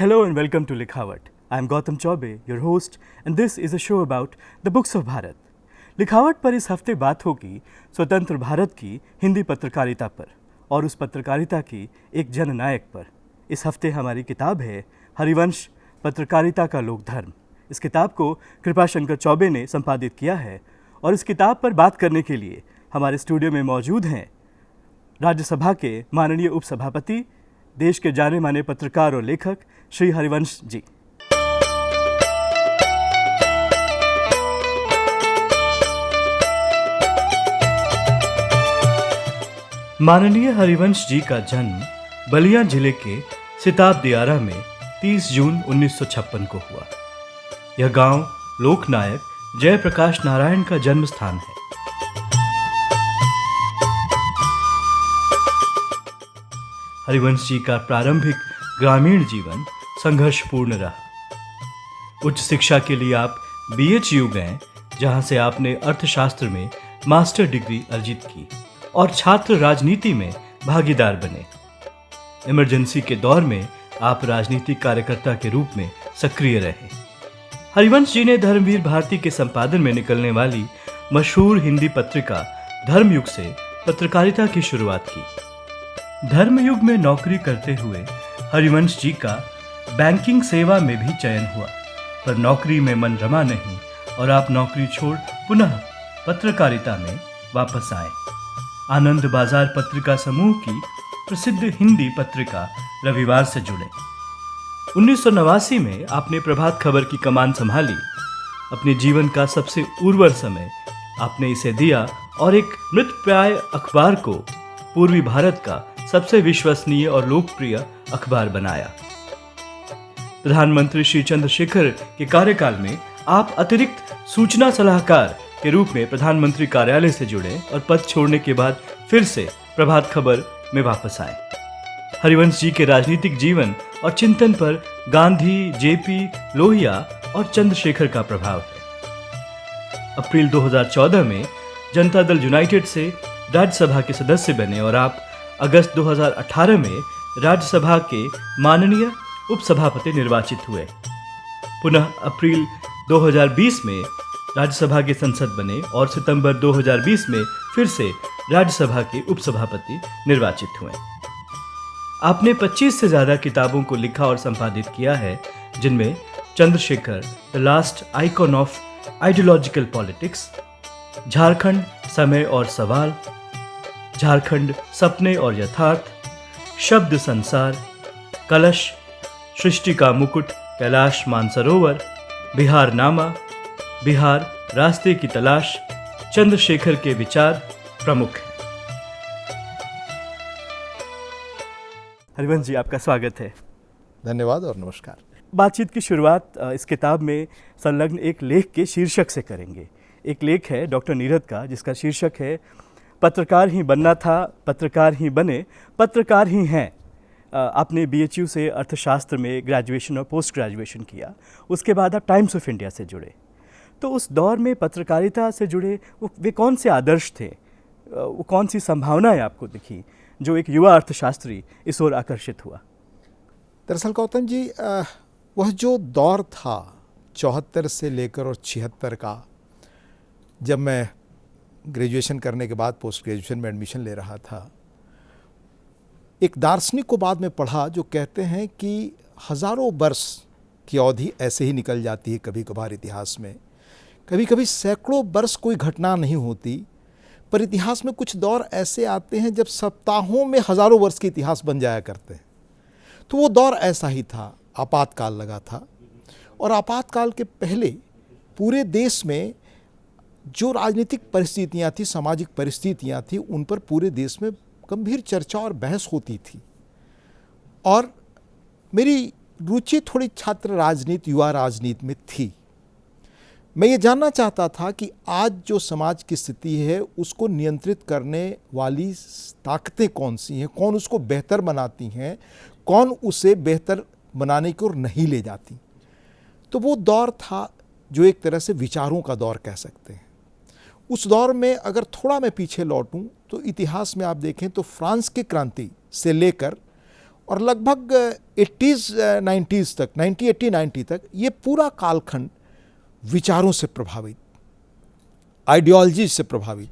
Hello and welcome to Likhawat. I am Gautam Chaube, your host, and this is a show about the books of Bharat. लिखावट पर इस हफ्ते बात होगी स्वतंत्र भारत की हिंदी पत्रकारिता पर और उस पत्रकारिता की एक जननायक पर। इस हफ्ते हमारी किताब है हरिवंश, पत्रकारिता का लोक धर्म। इस किताब को कृपाशंकर चौबे ने संपादित किया है और इस किताब पर बात करने के लिए हमारे स्टूडियो में मौजूद हैं राज्यसभा के माननीय उपसभापति, देश के जाने माने पत्रकार और लेखक श्री हरिवंश जी। माननीय हरिवंश जी का जन्म बलिया जिले के सिताब दियारा में 30 जून 1956 को हुआ। यह गांव लोकनायक जयप्रकाश नारायण का जन्म स्थान है। हरिवंश जी का प्रारंभिक ग्रामीण जीवन संघर्षपूर्ण रहा। उच्च शिक्षा के लिए आप BHU गए, जहां से आपने अर्थशास्त्र में मास्टर डिग्री अर्जित की और छात्र राजनीति में भागीदार बने। इमरजेंसी के दौर में आप राजनीतिक कार्यकर्ता के रूप में सक्रिय रहे। हरिवंश जी ने धर्मवीर भारती के संपादन में निकलने वाली मशहूर हिंदी पत्रिका धर्मयुग से पत्रकारिता की शुरुआत की। धर्मयुग में नौकरी करते हुए हरिवंश जी का बैंकिंग सेवा में भी चयन हुआ, पर नौकरी में मन रमा नहीं और आप नौकरी छोड़ पुनः पत्रकारिता में वापस आए। आनंद बाजार पत्रिका समूह की प्रसिद्ध हिंदी पत्रिका रविवार से जुड़े। 1989 में आपने प्रभात खबर की कमान संभाली। अपने जीवन का सबसे उर्वर समय आपने इसे दिया और एक मृतप्राय अखबार को पूर्वी भारत का सबसे विश्वसनीय और लोकप्रिय अखबार बनाया। प्रधानमंत्री श्री चंद्रशेखर के कार्यकाल में आप अतिरिक्त सूचना सलाहकार के रूप में प्रधानमंत्री कार्यालय से जुड़े और पद छोड़ने के बाद फिर से प्रभात खबर में वापस आए। हरिवंश जी के राजनीतिक जीवन और चिंतन पर गांधी, JP लोहिया और चंद्रशेखर का प्रभाव है। अप्रैल 2014 में जनता दल यूनाइटेड से राज्यसभा के सदस्य बने और आप अगस्त 2018 में राज्यसभा के माननीय उपसभापति निर्वाचित हुए। पुनः अप्रैल 2020 में राज्यसभा के संसद बने और सितंबर 2020 में फिर से राज्यसभा के उपसभापति निर्वाचित हुए। आपने 25 से ज़्यादा किताबों को लिखा और संपादित किया है, जिनमें Chandrashekhar, the last icon of ideological politics, Jharkhand, समय और सवाल, झारखंड, सपने और यथार्थ, शब्द संसार, कलश, सृष्टि का मुकुट, कैलाश मानसरोवर, बिहार नामा, बिहार, रास्ते की तलाश, चंद्रशेखर के विचार प्रमुख हैं। हरिवंश जी, आपका स्वागत है। धन्यवाद और नमस्कार। बातचीत की शुरुआत इस किताब में संलग्न एक लेख के शीर्षक से करेंगे। एक लेख है डॉक्टर नीरद का, जिसका शीर्षक है पत्रकार ही बनना था, पत्रकार ही बने, पत्रकार ही हैं। आपने BHU से अर्थशास्त्र में ग्रेजुएशन और पोस्ट ग्रेजुएशन किया। उसके बाद आप टाइम्स ऑफ इंडिया से जुड़े। तो उस दौर में पत्रकारिता से जुड़े वे कौन से आदर्श थे, वो कौन सी संभावनाएं आपको दिखी जो एक युवा अर्थशास्त्री इस ओर आकर्षित हुआ? दरअसल गौतम जी, वह जो दौर था 74 से लेकर और 76 का, जब मैं ग्रेजुएशन करने के बाद पोस्ट ग्रेजुएशन में एडमिशन ले रहा था, एक दार्शनिक को बाद में पढ़ा जो कहते हैं कि हज़ारों वर्ष की अवधि ऐसे ही निकल जाती है कभी कभार इतिहास में। कभी कभी सैकड़ों वर्ष कोई घटना नहीं होती, पर इतिहास में कुछ दौर ऐसे आते हैं जब सप्ताहों में हज़ारों वर्ष के इतिहास बन जाया करते हैं। तो वो दौर ऐसा ही था, आपातकाल लगा था। और आपातकाल के पहले पूरे देश में जो राजनीतिक परिस्थितियाँ थी, सामाजिक परिस्थितियाँ थी, उन पर पूरे देश में गंभीर चर्चा और बहस होती थी। और मेरी रुचि थोड़ी छात्र राजनीति, युवा राजनीति में थी। मैं ये जानना चाहता था कि आज जो समाज की स्थिति है उसको नियंत्रित करने वाली ताकतें कौन सी हैं, कौन उसको बेहतर बनाती हैं, कौन उसे बेहतर बनाने की ओर नहीं ले जाती। तो वो दौर था जो एक तरह से विचारों का दौर कह सकते हैं। उस दौर में अगर थोड़ा मैं पीछे लौटूं तो इतिहास में आप देखें तो फ्रांस की क्रांति से लेकर और लगभग 80s 90s तक 90 तक ये पूरा कालखंड विचारों से प्रभावित, आइडियोलॉजी से प्रभावित,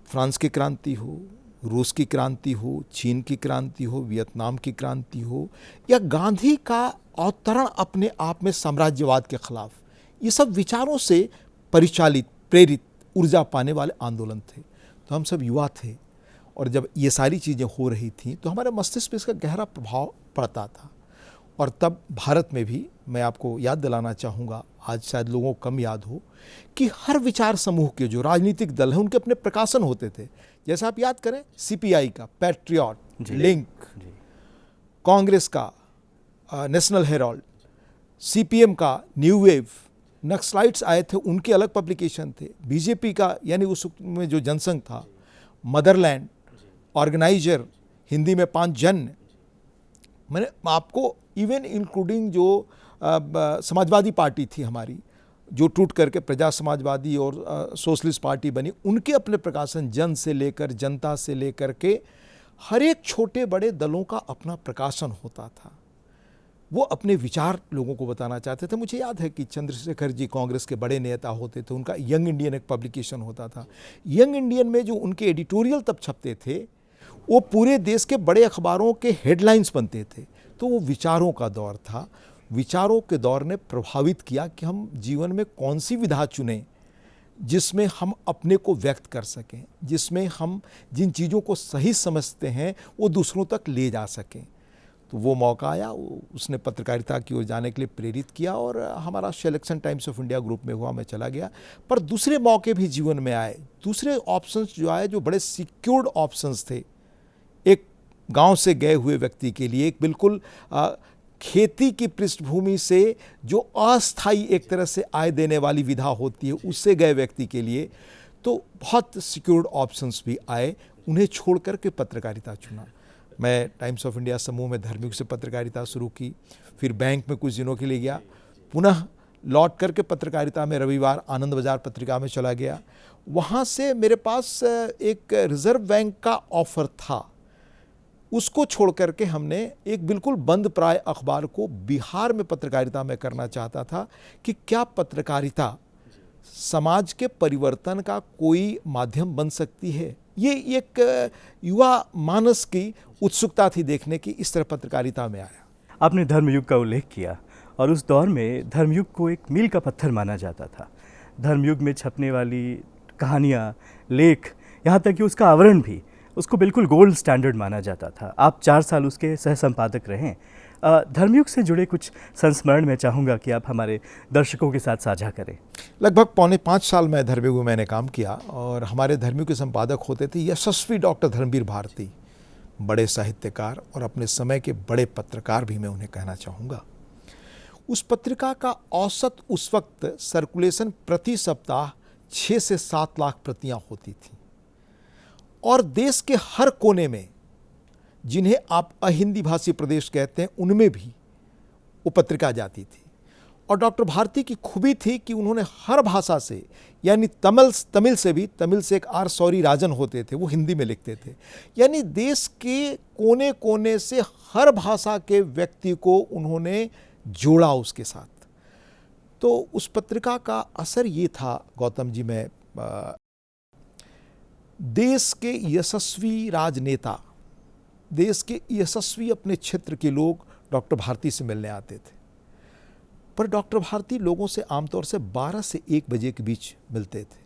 फ्रांस की क्रांति हो, रूस की क्रांति हो, चीन की क्रांति हो, वियतनाम की क्रांति हो, या गांधी का अवतरण अपने आप में साम्राज्यवाद के खिलाफ, ये सब विचारों से परिचालित, प्रेरित, ऊर्जा पाने वाले आंदोलन थे। तो हम सब युवा थे और जब ये सारी चीज़ें हो रही थीं तो हमारे मस्तिष्क पे इसका गहरा प्रभाव पड़ता था। और तब भारत में भी मैं आपको याद दिलाना चाहूँगा, आज शायद लोगों को कम याद हो, कि हर विचार समूह के जो राजनीतिक दल हैं उनके अपने प्रकाशन होते थे। जैसा आप याद करें, सीपीआई का पैट्रियट, लिंक, कांग्रेस का नेशनल हेराल्ड, सीपीएम का न्यू वेव, नक्सलाइट्स आए थे उनके अलग पब्लिकेशन थे, बीजेपी का यानी उस में जो जनसंघ था, मदरलैंड, ऑर्गेनाइजर, हिंदी में 5 जन, मैंने आपको इवन इंक्लूडिंग जो समाजवादी पार्टी थी हमारी, जो टूट करके प्रजा समाजवादी और सोशलिस्ट पार्टी बनी, उनके अपने प्रकाशन, जन से लेकर जनता से लेकर के हर एक छोटे बड़े दलों का अपना प्रकाशन होता था। वो अपने विचार लोगों को बताना चाहते थे। मुझे याद है कि चंद्रशेखर जी कांग्रेस के बड़े नेता होते थे, उनका यंग इंडियन एक पब्लिकेशन होता था। यंग इंडियन में जो उनके एडिटोरियल तब छपते थे वो पूरे देश के बड़े अखबारों के हेडलाइंस बनते थे। तो वो विचारों का दौर था। विचारों के दौर ने प्रभावित किया कि हम जीवन में कौन सी विधा चुनें जिसमें हम अपने को व्यक्त कर सकें, जिसमें हम जिन चीज़ों को सही समझते हैं वो दूसरों तक ले जा सकें। तो वो मौका आया, उसने पत्रकारिता की ओर जाने के लिए प्रेरित किया और हमारा selection times of India group में हुआ, मैं चला गया। पर दूसरे मौके भी जीवन में आए, दूसरे ऑप्शंस जो आए जो बड़े सिक्योर्ड ऑप्शंस थे। एक गांव से गए हुए व्यक्ति के लिए, एक बिल्कुल खेती की पृष्ठभूमि से जो अस्थायी एक तरह से आय देने वाली विधा होती है उससे गए व्यक्ति के लिए तो बहुत सिक्योर्ड ऑप्शंस भी आए। उन्हें छोड़ कर के पत्रकारिता चुना। मैं टाइम्स ऑफ इंडिया समूह में धर्मयुग से पत्रकारिता शुरू की, फिर बैंक में कुछ दिनों के लिए गया, पुनः लौट करके पत्रकारिता में रविवार आनंद बाजार पत्रिका में चला गया। वहाँ से मेरे पास एक रिजर्व बैंक का ऑफर था, उसको छोड़ करके हमने एक बिल्कुल बंद प्राय अखबार को बिहार में पत्रकारिता में करना चाहता था कि क्या पत्रकारिता समाज के परिवर्तन का कोई माध्यम बन सकती है। ये एक युवा मानस की उत्सुकता थी देखने की, इस तरह पत्रकारिता में आया। आपने धर्मयुग का उल्लेख किया और उस दौर में धर्मयुग को एक मील का पत्थर माना जाता था। धर्मयुग में छपने वाली कहानियाँ, लेख, यहाँ तक कि उसका आवरण भी, उसको बिल्कुल गोल्ड स्टैंडर्ड माना जाता था। आप 4 साल उसके सह संपादक रहे। धर्मयुग से जुड़े कुछ संस्मरण मैं चाहूँगा कि आप हमारे दर्शकों के साथ साझा करें। लगभग 4.5 साल मैं धर्मयुग में मैंने काम किया और हमारे धर्मयुग के संपादक होते थे यशस्वी डॉक्टर धर्मवीर भारती, बड़े साहित्यकार और अपने समय के बड़े पत्रकार भी मैं उन्हें कहना चाहूँगा। उस पत्रिका का औसत उस वक्त सर्कुलेशन प्रति सप्ताह 6 से 7 लाख प्रतियाँ होती थीं और देश के हर कोने में, जिन्हें आप अहिंदी भाषी प्रदेश कहते हैं, उनमें भी वो पत्रिका जाती थी। और डॉक्टर भारती की खूबी थी कि उन्होंने हर भाषा से, यानी तमिल से भी, तमिल से एक आर सौरी राजन होते थे, वो हिंदी में लिखते थे, यानी देश के कोने कोने से हर भाषा के व्यक्ति को उन्होंने जोड़ा उसके साथ। तो उस पत्रिका का असर ये था गौतम जी, में देश के यशस्वी राजनेता, देश के यशस्वी अपने क्षेत्र के लोग डॉक्टर भारती से मिलने आते थे। पर डॉक्टर भारती लोगों से आमतौर से 12 से 1 बजे के बीच मिलते थे।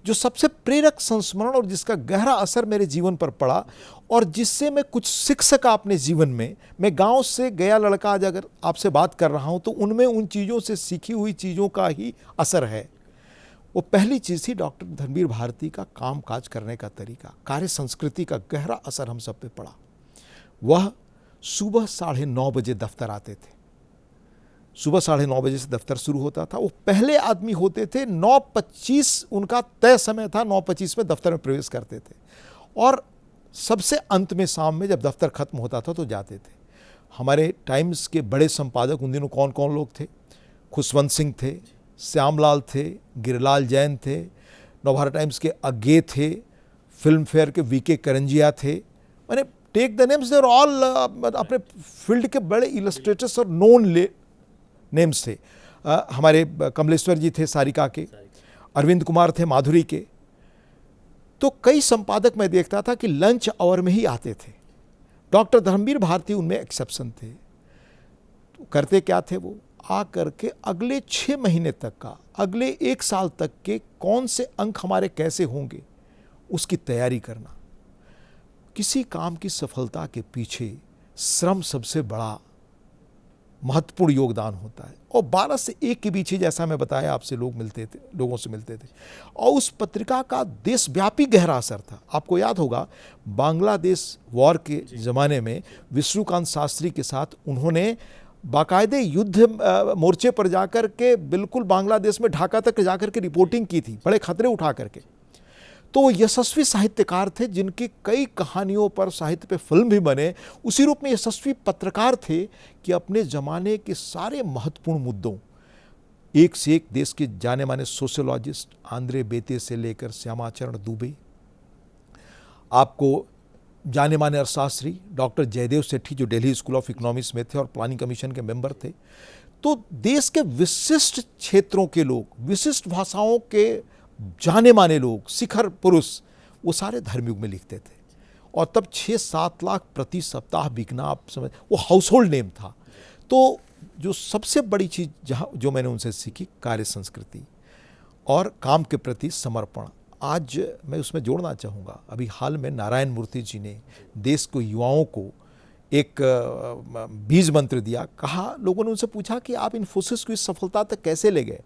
जो सबसे प्रेरक संस्मरण और जिसका गहरा असर मेरे जीवन पर पड़ा और जिससे मैं कुछ सीख सका अपने जीवन में, मैं गांव से गया लड़का आज अगर आपसे बात कर रहा हूं तो उनमें उन चीज़ों से सीखी हुई चीज़ों का ही असर है। वो पहली चीज़ थी डॉक्टर धर्मवीर भारती का काम काज करने का तरीका, कार्य संस्कृति का गहरा असर हम सब पे पड़ा। वह सुबह 9:30 बजे दफ्तर आते थे। सुबह 9:30 बजे से दफ्तर शुरू होता था। वो पहले आदमी होते थे, 9:25 उनका तय समय था, 9:25 में दफ्तर में प्रवेश करते थे और सबसे अंत में शाम में जब दफ्तर खत्म होता था तो जाते थे। हमारे टाइम्स के बड़े संपादक उन दिनों कौन कौन लोग थे? खुशवंत सिंह थे, श्यामलाल थे, गिरिलाल जैन थे, नवभारत टाइम्स के अज्ञे थे, फिल्म फेयर के वीके करंजिया थे। मैंने take the names, they are all अपने फील्ड के बड़े इलस्ट्रेटर्स और नोन नेम्स थे। हमारे कमलेश्वर जी थे सारिका के, अरविंद कुमार थे माधुरी के। तो कई संपादक मैं देखता था कि लंच आवर में ही आते थे। डॉक्टर धर्मवीर भारती उनमें एक्सेप्शन थे। तो करते क्या थे वो, आ करके अगले 6 महीने तक का, अगले 1 साल तक के कौन से अंक हमारे कैसे होंगे उसकी तैयारी करना। किसी काम की सफलता के पीछे श्रम सबसे बड़ा महत्वपूर्ण योगदान होता है। और 12 से 1 के बीच ही, जैसा मैं बताया आपसे, लोगों से मिलते थे। और उस पत्रिका का देशव्यापी गहरा असर था। आपको याद होगा बांग्लादेश वॉर के ज़माने में विष्णुकांत शास्त्री के साथ उन्होंने बाकायदे युद्ध मोर्चे पर जाकर के बिल्कुल बांग्लादेश में ढाका तक जाकर के रिपोर्टिंग की थी, बड़े खतरे उठा करके। तो वो यशस्वी साहित्यकार थे जिनकी कई कहानियों पर साहित्य पे फिल्म भी बने। उसी रूप में यशस्वी पत्रकार थे कि अपने ज़माने के सारे महत्वपूर्ण मुद्दों, एक से एक देश के जाने माने सोशियोलॉजिस्ट आंद्रे बेते से लेकर श्यामाचरण दुबे, आपको जाने माने अर्थशास्त्री डॉक्टर जयदेव सेठी जो दिल्ली स्कूल ऑफ इकोनॉमिक्स में थे और प्लानिंग कमीशन के मेंबर थे। तो देश के विशिष्ट क्षेत्रों के लोग, विशिष्ट भाषाओं के जाने माने लोग, शिखर पुरुष, वो सारे धर्मयुग में लिखते थे। और तब 6-7 लाख प्रति सप्ताह बिकना, आप समझ, वो हाउस होल्ड नेम था। तो जो सबसे बड़ी चीज़ जो मैंने उनसे सीखी, कार्य संस्कृति और काम के प्रति समर्पण। आज मैं उसमें जोड़ना चाहूँगा, अभी हाल में नारायण मूर्ति जी ने देश को, युवाओं को एक बीज मंत्र दिया। कहा, लोगों ने उनसे पूछा कि आप इन्फोसिस को इस सफलता तक कैसे ले गए,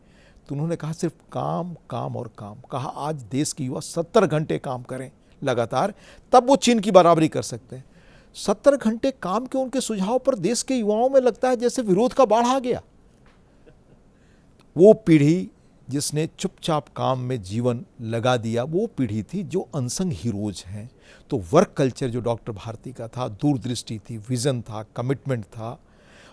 तो उन्होंने कहा सिर्फ काम, काम और काम। कहा आज देश के युवा 70 घंटे काम करें लगातार, तब वो चीन की बराबरी कर सकते हैं। 70 घंटे काम के उनके सुझाव पर देश के युवाओं में लगता है जैसे विरोध का बाढ़ आ गया। वो पीढ़ी जिसने चुपचाप काम में जीवन लगा दिया, वो पीढ़ी थी जो अनसंग हीरोज हैं। तो वर्क कल्चर जो डॉक्टर भारती का था, दूरदृष्टि थी, विजन था, कमिटमेंट था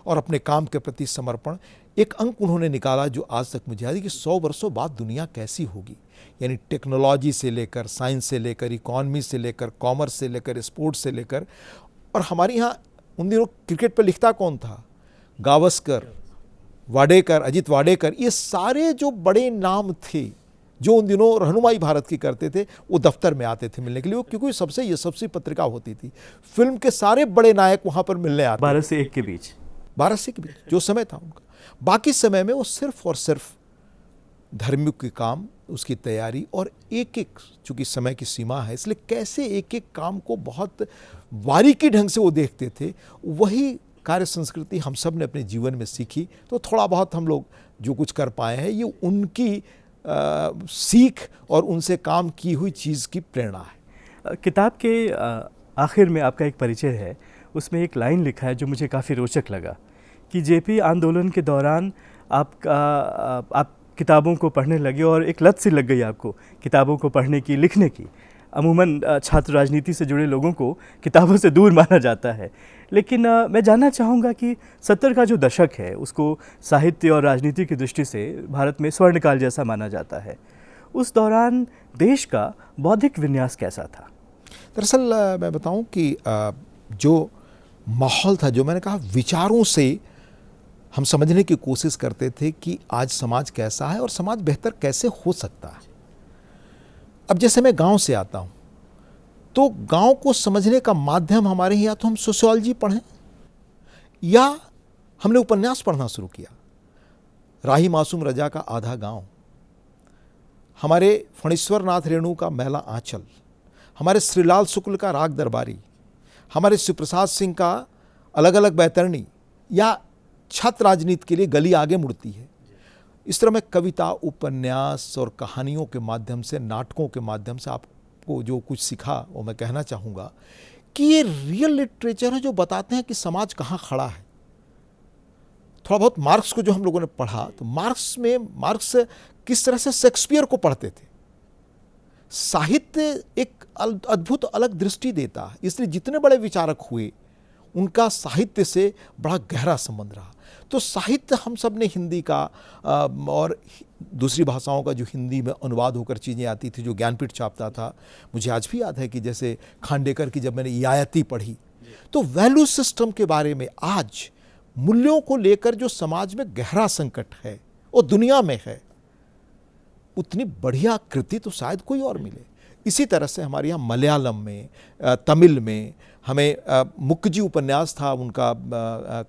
और अपने काम के प्रति समर्पण। एक अंक उन्होंने निकाला जो आज तक मुझे याद है कि 100 वर्षों बाद दुनिया कैसी होगी। यानी टेक्नोलॉजी से लेकर, साइंस से लेकर, इकोनॉमी से लेकर, कॉमर्स से लेकर, स्पोर्ट्स से लेकर। और हमारे यहाँ उन दिनों क्रिकेट पर लिखता कौन था, गावस्कर, वाडेकर, अजित वाडेकर, ये सारे जो बड़े नाम थे जो उन दिनों रहनुमाई भारत की करते थे, वो दफ्तर में आते थे मिलने के लिए, क्योंकि सबसे यशस्वी पत्रिका होती थी। फिल्म के सारे बड़े नायक वहाँ पर मिलने आते। 12 से 1 के बीच, 12 से 1 के बीच जो समय था उनका। बाकी समय में वो सिर्फ और सिर्फ धर्मयुग के काम, उसकी तैयारी और एक एक, चूँकि समय की सीमा है इसलिए कैसे एक एक काम को बहुत बारीकी ढंग से वो देखते थे। वही कार्य संस्कृति हम सब ने अपने जीवन में सीखी। तो थोड़ा बहुत हम लोग जो कुछ कर पाए हैं, ये उनकी सीख और उनसे काम की हुई चीज़ की प्रेरणा है। किताब के आखिर में आपका एक परिचय है, उसमें एक लाइन लिखा है जो मुझे काफ़ी रोचक लगा कि जेपी आंदोलन के दौरान आप किताबों को पढ़ने लगे और एक लत सी लग गई आपको किताबों को पढ़ने की, लिखने की। अमूमन छात्र राजनीति से जुड़े लोगों को किताबों से दूर माना जाता है, लेकिन मैं जानना चाहूँगा कि 70 का जो दशक है उसको साहित्य और राजनीति की दृष्टि से भारत में स्वर्णकाल जैसा माना जाता है। उस दौरान देश का बौद्धिक विन्यास कैसा था? दरअसल मैं बताऊं कि जो माहौल था, जो मैंने कहा विचारों से हम समझने की कोशिश करते थे कि आज समाज कैसा है और समाज बेहतर कैसे हो सकता है। अब जैसे मैं गांव से आता हूं, तो गांव को समझने का माध्यम हमारे यहाँ तो हम सोशियोलॉजी पढ़ें या हमने उपन्यास पढ़ना शुरू किया। राही मासूम रजा का आधा गांव, हमारे फणीश्वर नाथ रेणु का मैला आंचल, हमारे श्रीलाल शुक्ल का राग दरबारी, हमारे शिवप्रसाद सिंह का अलग अलग बैतरणी, या छात्र राजनीति के लिए गली आगे मुड़ती है। इस तरह मैं कविता, उपन्यास और कहानियों के माध्यम से, नाटकों के माध्यम से आपको जो कुछ सिखा वो मैं कहना चाहूँगा कि ये रियल लिटरेचर है जो बताते हैं कि समाज कहाँ खड़ा है। थोड़ा बहुत मार्क्स को जो हम लोगों ने पढ़ा, तो मार्क्स किस तरह से शेक्सपियर को पढ़ते थे। साहित्य एक अद्भुत अलग दृष्टि देता है, इसलिए जितने बड़े विचारक हुए उनका साहित्य से बड़ा गहरा संबंध रहा। तो साहित्य हम सब ने हिंदी का और दूसरी भाषाओं का जो हिंदी में अनुवाद होकर चीज़ें आती थी, जो ज्ञानपीठ छापता था, मुझे आज भी याद है कि जैसे खांडेकर की जब मैंने यायती पढ़ी तो वैल्यू सिस्टम के बारे में, आज मूल्यों को लेकर जो समाज में गहरा संकट है वो दुनिया में है, उतनी बढ़िया कृति तो शायद कोई और मिले। इसी तरह से हमारे यहाँ मलयालम में, तमिल में हमें मुक्जी उपन्यास था उनका,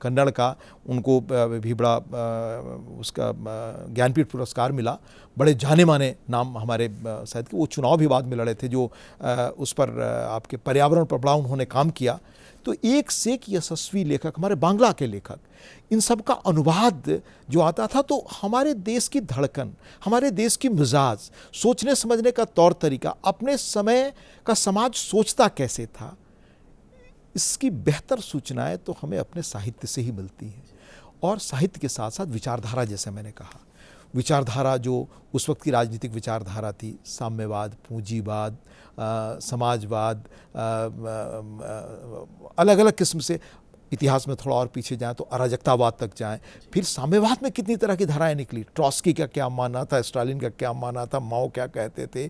कन्नड़ का, उनको भी बड़ा उसका ज्ञानपीठ पुरस्कार मिला। बड़े जाने माने नाम हमारे शायद वो चुनाव भी बाद में लड़े थे, जो उस पर आपके पर्यावरण पर बड़ा उन्होंने काम किया। तो एक से एक यशस्वी लेखक, हमारे बांग्ला के लेखक, इन सब का अनुवाद जो आता था तो हमारे देश की धड़कन, हमारे देश की मिजाज, सोचने समझने का तौर तरीका, अपने समय का समाज सोचता कैसे था, इसकी बेहतर सूचनाएं तो हमें अपने साहित्य से ही मिलती हैं। और साहित्य के साथ साथ विचारधारा, जैसे मैंने कहा, विचारधारा जो उस वक्त की राजनीतिक विचारधारा थी, साम्यवाद, पूंजीवाद, समाजवाद, अलग अलग किस्म से, इतिहास में थोड़ा और पीछे जाएं तो अराजकतावाद तक जाएं, फिर साम्यवाद में कितनी तरह की धाराएं निकली, ट्रॉट्स्की का क्या मानना था, स्टालिन का क्या मानना था, माओ क्या कहते थे।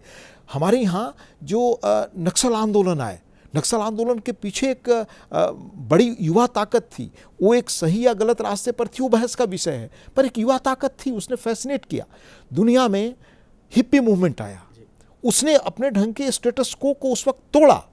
हमारे यहाँ जो नक्सल आंदोलन आए, नक्सल आंदोलन के पीछे एक बड़ी युवा ताकत थी, वो एक सही या गलत रास्ते पर थी, वो बहस का विषय है, पर एक युवा ताकत थी, उसने फैसिनेट किया। दुनिया में हिप्पी मूवमेंट आया, उसने अपने ढंग के स्टेटस को उस वक्त तोड़ा।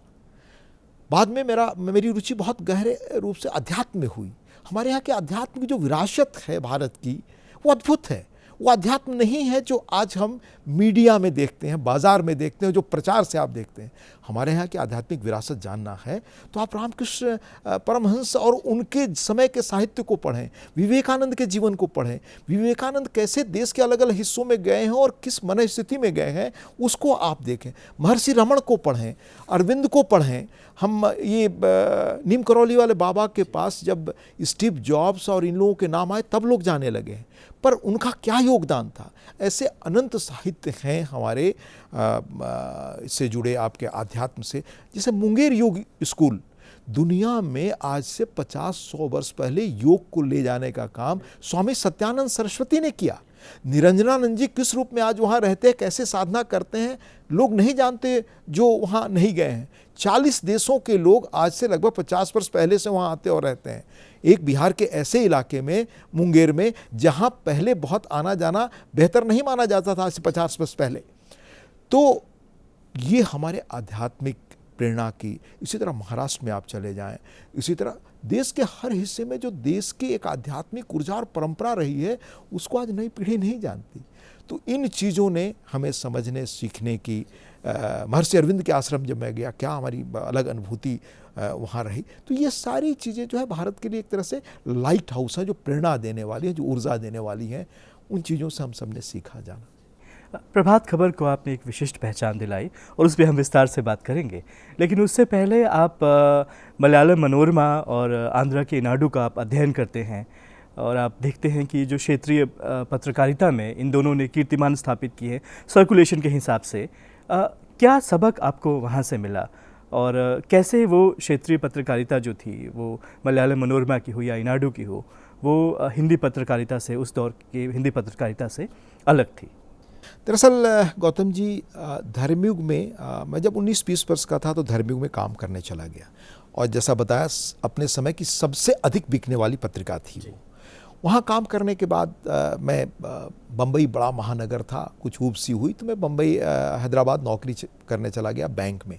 बाद में मेरी रुचि बहुत गहरे रूप से अध्यात्म में हुई। हमारे यहाँ के अध्यात्म की जो विरासत है भारत की, वो अद्भुत है। वो अध्यात्म नहीं है जो आज हम मीडिया में देखते हैं, बाजार में देखते हैं, जो प्रचार से आप देखते हैं। हमारे यहाँ की आध्यात्मिक विरासत जानना है तो आप रामकृष्ण परमहंस और उनके समय के साहित्य को पढ़ें, विवेकानंद के जीवन को पढ़ें। विवेकानंद कैसे देश के अलग अलग हिस्सों में गए हैं और किस मन स्थिति में गए हैं, उसको आप देखें। महर्षि रमण को पढ़ें, अरविंद को पढ़ें। हम ये नीम करौली वाले बाबा के पास जब स्टीव जॉब्स और इन लोगों के नाम आए तब लोग जाने लगे हैं, पर उनका क्या योगदान था। ऐसे अनंत साहित्य हैं हमारे इससे जुड़े, आपके आध्यात्म से। जैसे मुंगेर योग स्कूल, दुनिया में आज से 50-100 वर्ष पहले योग को ले जाने का काम स्वामी सत्यानंद सरस्वती ने किया। निरंजनानंद जी किस रूप में आज वहाँ रहते हैं, कैसे साधना करते हैं, लोग नहीं जानते जो वहाँ नहीं गए हैं। 40 देशों के लोग आज से लगभग 50 वर्ष पहले से वहाँ आते और रहते हैं। एक बिहार के ऐसे इलाके में, मुंगेर में, जहाँ पहले बहुत आना जाना बेहतर नहीं माना जाता था आज से 50 वर्ष पहले। तो ये हमारे आध्यात्मिक प्रेरणा की। इसी तरह महाराष्ट्र में आप चले जाएं, इसी तरह देश के हर हिस्से में जो देश की एक आध्यात्मिक ऊर्जा और परंपरा रही है, उसको आज नई पीढ़ी नहीं जानती। तो इन चीज़ों ने हमें समझने सीखने की, महर्षि अरविंद के आश्रम जब मैं गया, क्या हमारी अलग अनुभूति वहाँ रही। तो ये सारी चीज़ें जो है भारत के लिए एक तरह से लाइट हाउस है, जो प्रेरणा देने वाली है, जो ऊर्जा देने वाली हैं। उन चीज़ों से हम सब ने सीखा जाना। प्रभात खबर को आपने एक विशिष्ट पहचान दिलाई और उस पर हम विस्तार से बात करेंगे, लेकिन उससे पहले आप मलयालम मनोरमा और आंध्रा के ईनाडू का आप अध्ययन करते हैं और आप देखते हैं कि जो क्षेत्रीय पत्रकारिता में इन दोनों ने कीर्तिमान स्थापित किए हैं सर्कुलेशन के हिसाब से। क्या सबक आपको वहाँ से मिला और कैसे वो क्षेत्रीय पत्रकारिता जो थी, वो मलयालम मनोरमा की हो या ईनाडू की हो, वो हिंदी पत्रकारिता से, उस दौर की हिंदी पत्रकारिता से अलग थी? दरअसल गौतम जी, धर्मयुग में मैं जब 19-20 वर्ष का था तो धर्मयुग में काम करने चला गया, और जैसा बताया अपने समय की सबसे अधिक बिकने वाली पत्रिका थी वो। वहाँ काम करने के बाद मैं, बम्बई बड़ा महानगर था, कुछ ऊब सी हुई तो मैं बम्बई हैदराबाद नौकरी करने चला गया बैंक में।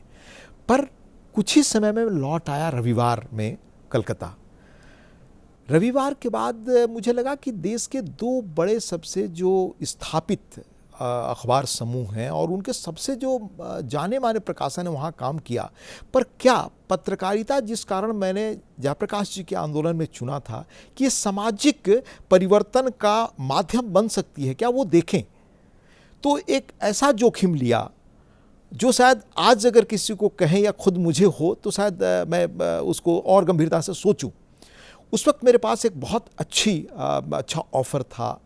पर कुछ ही समय में लौट आया रविवार में कलकत्ता। रविवार के बाद मुझे लगा कि देश के 2 बड़े सबसे जो स्थापित अखबार समूह हैं और उनके सबसे जो जाने माने प्रकाशन ने वहाँ काम किया, पर क्या पत्रकारिता, जिस कारण मैंने जयप्रकाश जी के आंदोलन में चुना था कि ये सामाजिक परिवर्तन का माध्यम बन सकती है क्या, वो देखें। तो एक ऐसा जोखिम लिया जो शायद आज अगर किसी को कहें या खुद मुझे हो तो शायद मैं उसको और गंभीरता से सोचूं। उस वक्त मेरे पास एक बहुत अच्छा ऑफ़र था,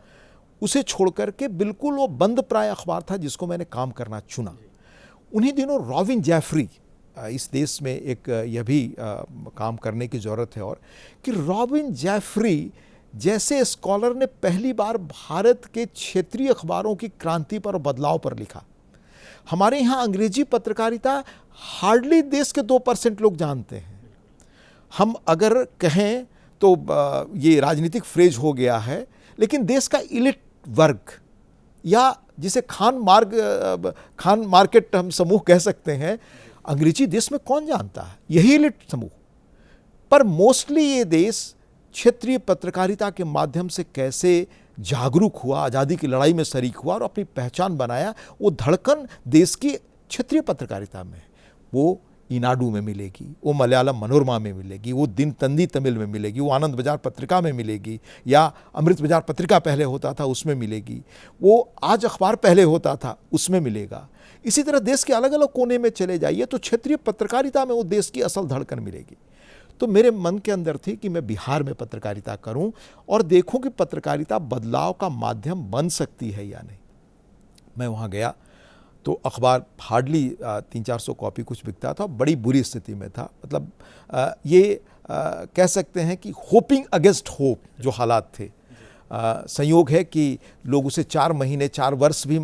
उसे छोड़ करके बिल्कुल वो बंद प्राय अखबार था जिसको मैंने काम करना चुना। उन्हीं दिनों रॉबिन जेफरी, इस देश में एक यह भी काम करने की ज़रूरत है, और कि रॉबिन जेफरी जैसे स्कॉलर ने पहली बार भारत के क्षेत्रीय अखबारों की क्रांति पर और बदलाव पर लिखा। हमारे यहाँ अंग्रेजी पत्रकारिता हार्डली देश के 2% लोग जानते हैं। हम अगर कहें तो ये राजनीतिक फ्रेज हो गया है, लेकिन देश का इलिट वर्ग या जिसे खान मार्केट हम समूह कह सकते हैं, अंग्रेजी देश में कौन जानता है, यही इलिट समूह। पर मोस्टली ये देश क्षेत्रीय पत्रकारिता के माध्यम से कैसे जागरूक हुआ, आज़ादी की लड़ाई में शरीक हुआ और अपनी पहचान बनाया, वो धड़कन देश की क्षेत्रीय पत्रकारिता में। वो ईनाडू में मिलेगी, वो मलयालम मनोरमा में मिलेगी, वो दिनतंदी तमिल में मिलेगी, वो आनंद बाजार पत्रिका में मिलेगी, या अमृत बाजार पत्रिका पहले होता था उसमें मिलेगी, वो आज अखबार पहले होता था उसमें मिलेगा। इसी तरह देश के अलग अलग कोने में चले जाइए तो क्षेत्रीय पत्रकारिता में वो देश की असल धड़कन मिलेगी। तो मेरे मन के अंदर थी कि मैं बिहार में पत्रकारिता करूं और देखूं कि पत्रकारिता बदलाव का माध्यम बन सकती है या नहीं। मैं वहां गया तो अखबार हार्डली 300-400 कॉपी कुछ बिकता था, बड़ी बुरी स्थिति में था। मतलब ये कह सकते हैं कि होपिंग अगेंस्ट होप जो हालात थे। संयोग है कि लोग उसे 4 महीने 4 वर्ष भी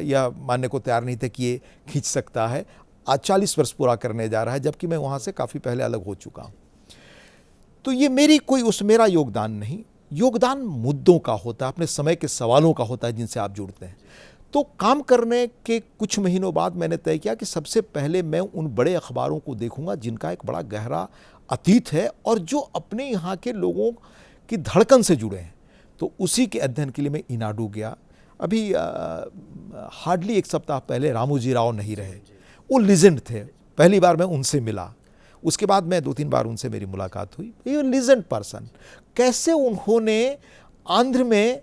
यह मानने को तैयार नहीं थे कि ये खींच सकता है। आज 40 वर्ष पूरा करने जा रहा है, जबकि मैं वहाँ से काफ़ी पहले अलग हो चुका हूँ। तो ये मेरा योगदान नहीं, योगदान मुद्दों का होता है, अपने समय के सवालों का होता है जिनसे आप जुड़ते हैं। तो काम करने के कुछ महीनों बाद मैंने तय किया कि सबसे पहले मैं उन बड़े अखबारों को देखूंगा जिनका एक बड़ा गहरा अतीत है और जो अपने यहाँ के लोगों की धड़कन से जुड़े हैं। तो उसी के अध्ययन के लिए मैं ईनाडू गया। अभी हार्डली 1 सप्ताह पहले रामोजी राव नहीं रहे, वो लीजेंड थे। पहली बार मैं उनसे मिला, उसके बाद मैं 2-3 बार उनसे मेरी मुलाकात हुई। ये लीजेंड पर्सन, कैसे उन्होंने आंध्र में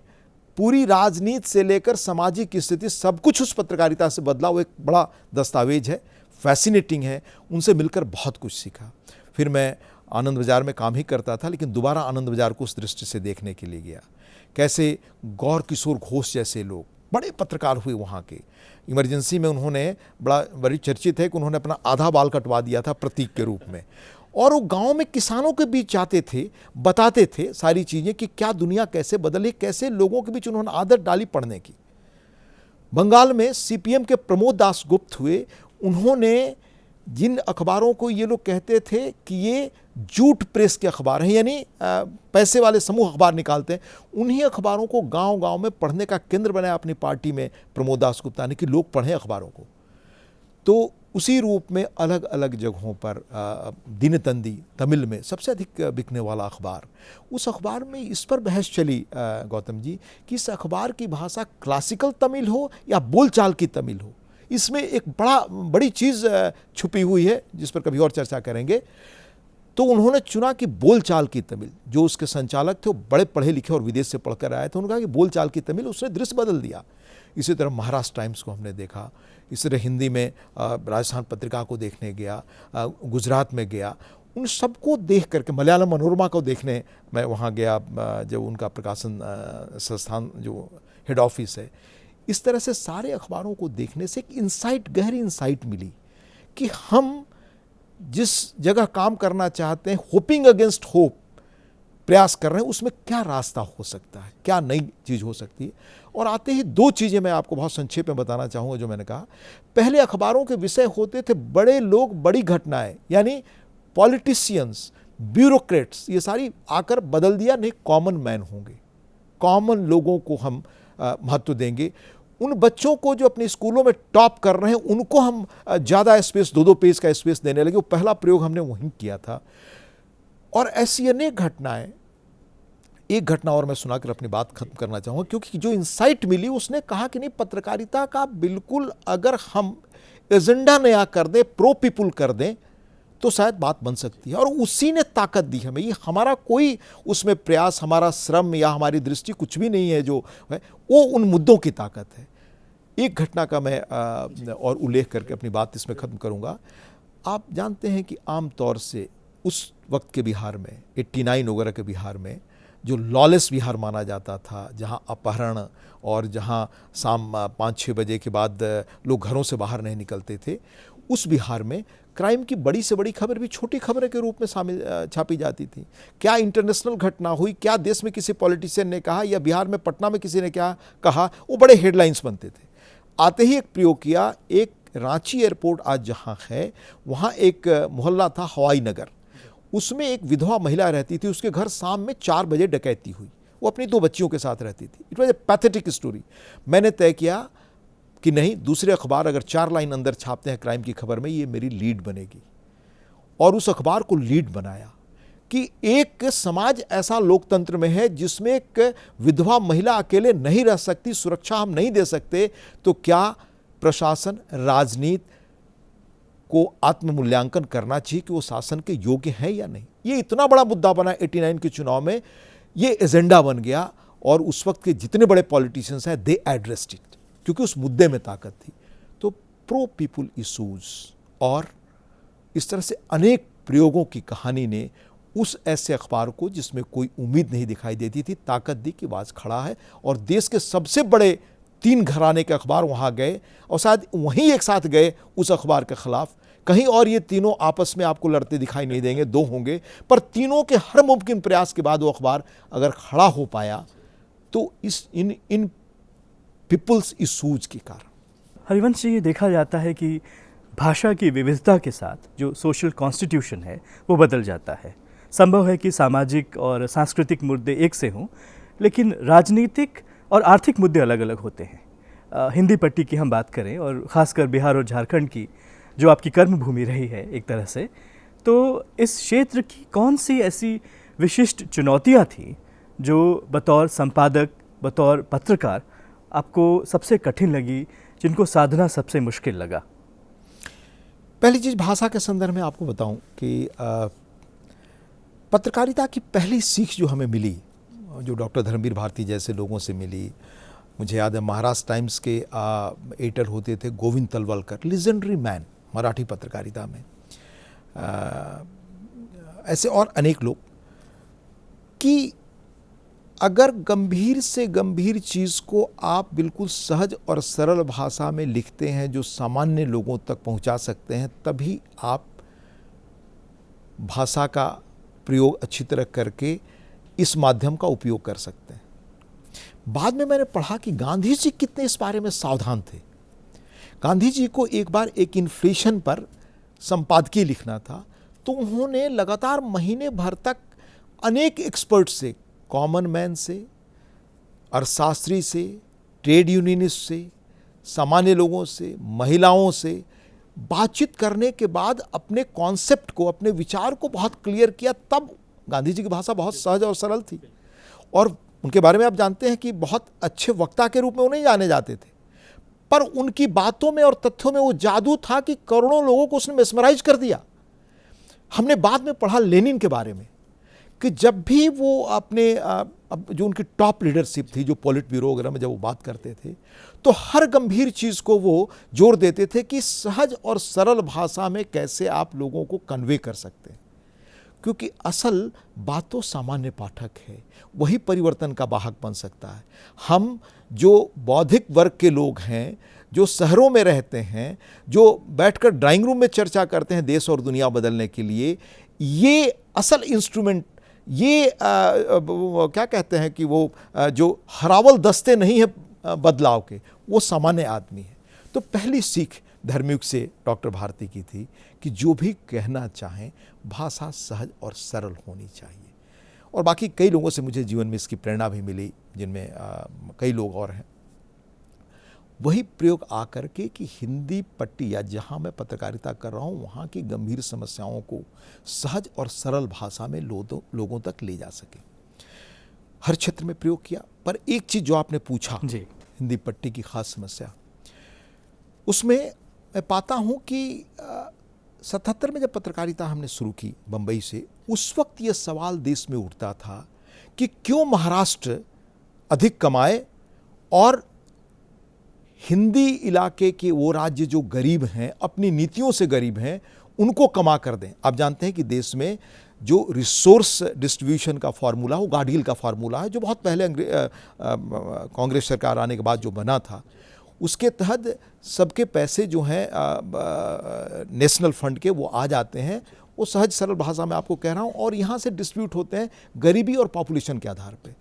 पूरी राजनीति से लेकर सामाजिक स्थिति सब कुछ उस पत्रकारिता से बदला, वो एक बड़ा दस्तावेज है, फैसिनेटिंग है। उनसे मिलकर बहुत कुछ सीखा। फिर मैं आनंद बाजार में काम ही करता था, लेकिन दोबारा आनंद बाजार को उस दृष्टि से देखने के लिए गया। कैसे गौर किशोर घोष जैसे लोग बड़े पत्रकार हुए वहाँ के। इमरजेंसी में उन्होंने बड़ी चर्चित है कि उन्होंने अपना आधा बाल कटवा दिया था प्रतीक के रूप में, और वो गांव में किसानों के बीच जाते थे, बताते थे सारी चीज़ें कि क्या दुनिया कैसे बदली, कैसे लोगों के बीच उन्होंने आदत डाली पढ़ने की। बंगाल में सीपीएम के प्रमोद दास गुप्त हुए, उन्होंने जिन अखबारों को ये लोग कहते थे कि ये जूट प्रेस के अखबार हैं, यानी पैसे वाले समूह अखबार निकालते हैं, उन्हीं अखबारों को गांव-गांव में पढ़ने का केंद्र बनाया अपनी पार्टी में प्रमोद दास गुप्ता ने कि लोग पढ़ें अखबारों को। तो उसी रूप में अलग अलग जगहों पर दिनतंदी तमिल में सबसे अधिक बिकने वाला अखबार, उस अखबार में इस पर बहस चली गौतम जी कि इस अखबार की भाषा क्लासिकल तमिल हो या बोलचाल की तमिल हो। इसमें एक बड़ी चीज़ छुपी हुई है जिस पर कभी और चर्चा करेंगे। तो उन्होंने चुना कि बोलचाल की तमिल। जो उसके संचालक थे वो बड़े पढ़े लिखे और विदेश से पढ़कर आए थे, उन्होंने कहा कि बोलचाल की तमिल, उसने दृश्य बदल दिया। इसी तरह महाराष्ट्र टाइम्स को हमने देखा, इस तरह हिंदी में राजस्थान पत्रिका को देखने गया, गुजरात में गया, उन सबको देख करके मलयालम मनोरमा को देखने मैं वहाँ गया, जब उनका प्रकाशन संस्थान जो हेड ऑफिस है। इस तरह से सारे अखबारों को देखने से एक इंसाइट, गहरी इंसाइट मिली कि हम जिस जगह काम करना चाहते हैं, होपिंग अगेंस्ट होप प्रयास कर रहे हैं, उसमें क्या रास्ता हो सकता है, क्या नई चीज़ हो सकती है। और आते ही 2 चीज़ें मैं आपको बहुत संक्षेप में बताना चाहूँगा जो मैंने कहा। पहले अखबारों के विषय होते थे बड़े लोग, बड़ी घटनाएं, यानी पॉलिटिशियंस, ब्यूरोक्रेट्स, ये सारी आकर बदल दिया, नहीं कॉमन मैन होंगे, कॉमन लोगों को हम महत्व देंगे। उन बच्चों को जो अपने स्कूलों में टॉप कर रहे हैं उनको हम ज़्यादा स्पेस, 2-2 पेज का स्पेस देने लगे। वो पहला प्रयोग हमने वहीं किया था। और ऐसी अनेक घटनाएं। एक घटना और मैं सुनाकर अपनी बात खत्म करना चाहूँगा, क्योंकि जो इंसाइट मिली उसने कहा कि नहीं, पत्रकारिता का बिल्कुल अगर हम एजेंडा नया कर दें, प्रो पीपुल कर दें, तो शायद बात बन सकती है। और उसी ने ताकत दी हमें। ये हमारा कोई उसमें प्रयास, हमारा श्रम या हमारी दृष्टि कुछ भी नहीं है, जो है वो उन मुद्दों की ताकत है। एक घटना का मैं और उल्लेख करके अपनी बात इसमें ख़त्म करूँगा। आप जानते हैं कि आम तौर से उस वक्त के बिहार में, 89 वगैरह के बिहार में, जो लॉलेस बिहार माना जाता था, जहाँ अपहरण और जहाँ शाम 5-6 बजे के बाद लोग घरों से बाहर नहीं निकलते थे, उस बिहार में क्राइम की बड़ी से बड़ी खबर भी छोटी खबरें के रूप में शामिल छापी जाती थी। क्या इंटरनेशनल घटना हुई, क्या देश में किसी पॉलिटिशियन ने कहा, या बिहार में पटना में किसी ने क्या कहा, वो बड़े हेडलाइंस बनते थे। आते ही एक प्रयोग किया। एक रांची एयरपोर्ट आज जहाँ है, वहाँ एक मोहल्ला था हवाई नगर, उसमें एक विधवा महिला रहती थी। उसके घर शाम में 4 बजे डकैती हुई। वो अपनी 2 बच्चियों के साथ रहती थी। It was a pathetic story. मैंने तय किया कि नहीं, दूसरे अखबार अगर 4 लाइन अंदर छापते हैं क्राइम की खबर में, ये मेरी लीड बनेगी। और उस अखबार को लीड बनाया कि एक समाज ऐसा लोकतंत्र में है जिसमें एक विधवा महिला अकेले नहीं रह सकती, सुरक्षा हम नहीं दे सकते, तो क्या प्रशासन, राजनीति को आत्ममूल्यांकन करना चाहिए कि वो शासन के योग्य हैं या नहीं। ये इतना बड़ा मुद्दा बना 89 के चुनाव में, ये एजेंडा बन गया। और उस वक्त के जितने बड़े पॉलिटिशियंस हैं, दे एड्रेस्ड इट, क्योंकि उस मुद्दे में ताकत थी। तो प्रो पीपुल इशूज और इस तरह से अनेक प्रयोगों की कहानी ने उस ऐसे अखबार को, जिसमें कोई उम्मीद नहीं दिखाई देती थी, ताकत दी कि आवाज खड़ा है। और देश के सबसे बड़े 3 घराने के अखबार वहाँ गए, और शायद वहीं एक साथ गए उस अखबार के खिलाफ। कहीं और ये तीनों आपस में आपको लड़ते दिखाई नहीं देंगे, 2 होंगे, पर तीनों के हर मुमकिन प्रयास के बाद वो अखबार अगर खड़ा हो पाया, तो इन पीपल्स इशूज के कारण। हरिवंश जी, ये देखा जाता है कि भाषा की विविधता के साथ जो सोशल कॉन्स्टिट्यूशन है वो बदल जाता है। संभव है कि सामाजिक और सांस्कृतिक मुद्दे एक से हों, लेकिन राजनीतिक और आर्थिक मुद्दे अलग अलग होते हैं। हिंदी पट्टी की हम बात करें, और ख़ासकर बिहार और झारखंड की, जो आपकी कर्मभूमि रही है एक तरह से, तो इस क्षेत्र की कौन सी ऐसी विशिष्ट चुनौतियाँ थीं जो बतौर संपादक, बतौर पत्रकार आपको सबसे कठिन लगी, जिनको साधना सबसे मुश्किल लगा? पहली चीज़, भाषा के संदर्भ में आपको बताऊं कि पत्रकारिता की पहली सीख जो हमें मिली, जो डॉक्टर धर्मवीर भारती जैसे लोगों से मिली। मुझे याद है महाराष्ट्र टाइम्स के एडिटर होते थे गोविंद तलवलकर, लिजेंडरी मैन मराठी पत्रकारिता में। ऐसे और अनेक लोग, कि अगर गंभीर से गंभीर चीज़ को आप बिल्कुल सहज और सरल भाषा में लिखते हैं, जो सामान्य लोगों तक पहुंचा सकते हैं, तभी आप भाषा का प्रयोग अच्छी तरह करके इस माध्यम का उपयोग कर सकते हैं। बाद में मैंने पढ़ा कि गांधी जी कितने इस बारे में सावधान थे। गांधी जी को एक बार एक इन्फ्लेशन पर संपादकीय लिखना था, तो उन्होंने लगातार महीने भर तक अनेक एक्सपर्ट से, कॉमन मैन से, अर्थशास्त्री से, ट्रेड यूनियनिस्ट से, सामान्य लोगों से, महिलाओं से बातचीत करने के बाद अपने कॉन्सेप्ट को, अपने विचार को बहुत क्लियर किया। तब गांधी जी की भाषा बहुत सहज और सरल थी। और उनके बारे में आप जानते हैं कि बहुत अच्छे वक्ता के रूप में वो नहीं जाने जाते थे, पर उनकी बातों में और तथ्यों में वो जादू था कि करोड़ों लोगों को उसने मेस्मराइज कर दिया। हमने बाद में पढ़ा लेनिन के बारे में, कि जब भी वो अपने जो उनकी टॉप लीडरशिप थी, जो पॉलिट ब्यूरो वगैरह में जब वो बात करते थे, तो हर गंभीर चीज़ को वो जोर देते थे कि सहज और सरल भाषा में कैसे आप लोगों को कन्वे कर सकते हैं। क्योंकि असल बात तो सामान्य पाठक है, वही परिवर्तन का वाहक बन सकता है। हम जो बौद्धिक वर्ग के लोग हैं, जो शहरों में रहते हैं, जो बैठकर ड्राइंग रूम में चर्चा करते हैं देश और दुनिया बदलने के लिए, ये असल इंस्ट्रूमेंट, ये क्या कहते हैं कि वो जो हरावल दस्ते नहीं है बदलाव के, वो सामान्य आदमी है। तो पहली सीख धर्मयुग से डॉक्टर भारती की थी कि जो भी कहना चाहें, भाषा सहज और सरल होनी चाहिए। और बाकी कई लोगों से मुझे जीवन में इसकी प्रेरणा भी मिली, जिनमें कई लोग और हैं। वही प्रयोग आकर के कि हिंदी पट्टी या जहाँ मैं पत्रकारिता कर रहा हूँ, वहाँ की गंभीर समस्याओं को सहज और सरल भाषा में लोगों तक ले जा सके। हर क्षेत्र में प्रयोग किया। पर एक चीज़ जो आपने पूछा जी, हिंदी पट्टी की खास समस्या, उसमें मैं पाता हूँ कि 77 में जब पत्रकारिता हमने शुरू की बम्बई से, उस वक्त ये सवाल देश में उठता था कि क्यों महाराष्ट्र अधिक कमाए और हिंदी इलाके के वो राज्य जो गरीब हैं, अपनी नीतियों से गरीब हैं, उनको कमा कर दें। आप जानते हैं कि देश में जो रिसोर्स डिस्ट्रीब्यूशन का फार्मूला, वो गाडगिल का फार्मूला है, जो बहुत पहले कांग्रेस सरकार आने के बाद जो बना था, उसके तहत सबके पैसे जो हैं नेशनल फंड के वो आ जाते हैं, वो सहज सरल भाषा में आपको कह रहा हूँ, और यहाँ से डिस्ट्रीब्यूट होते हैं गरीबी और पॉपुलेशन के आधार पे।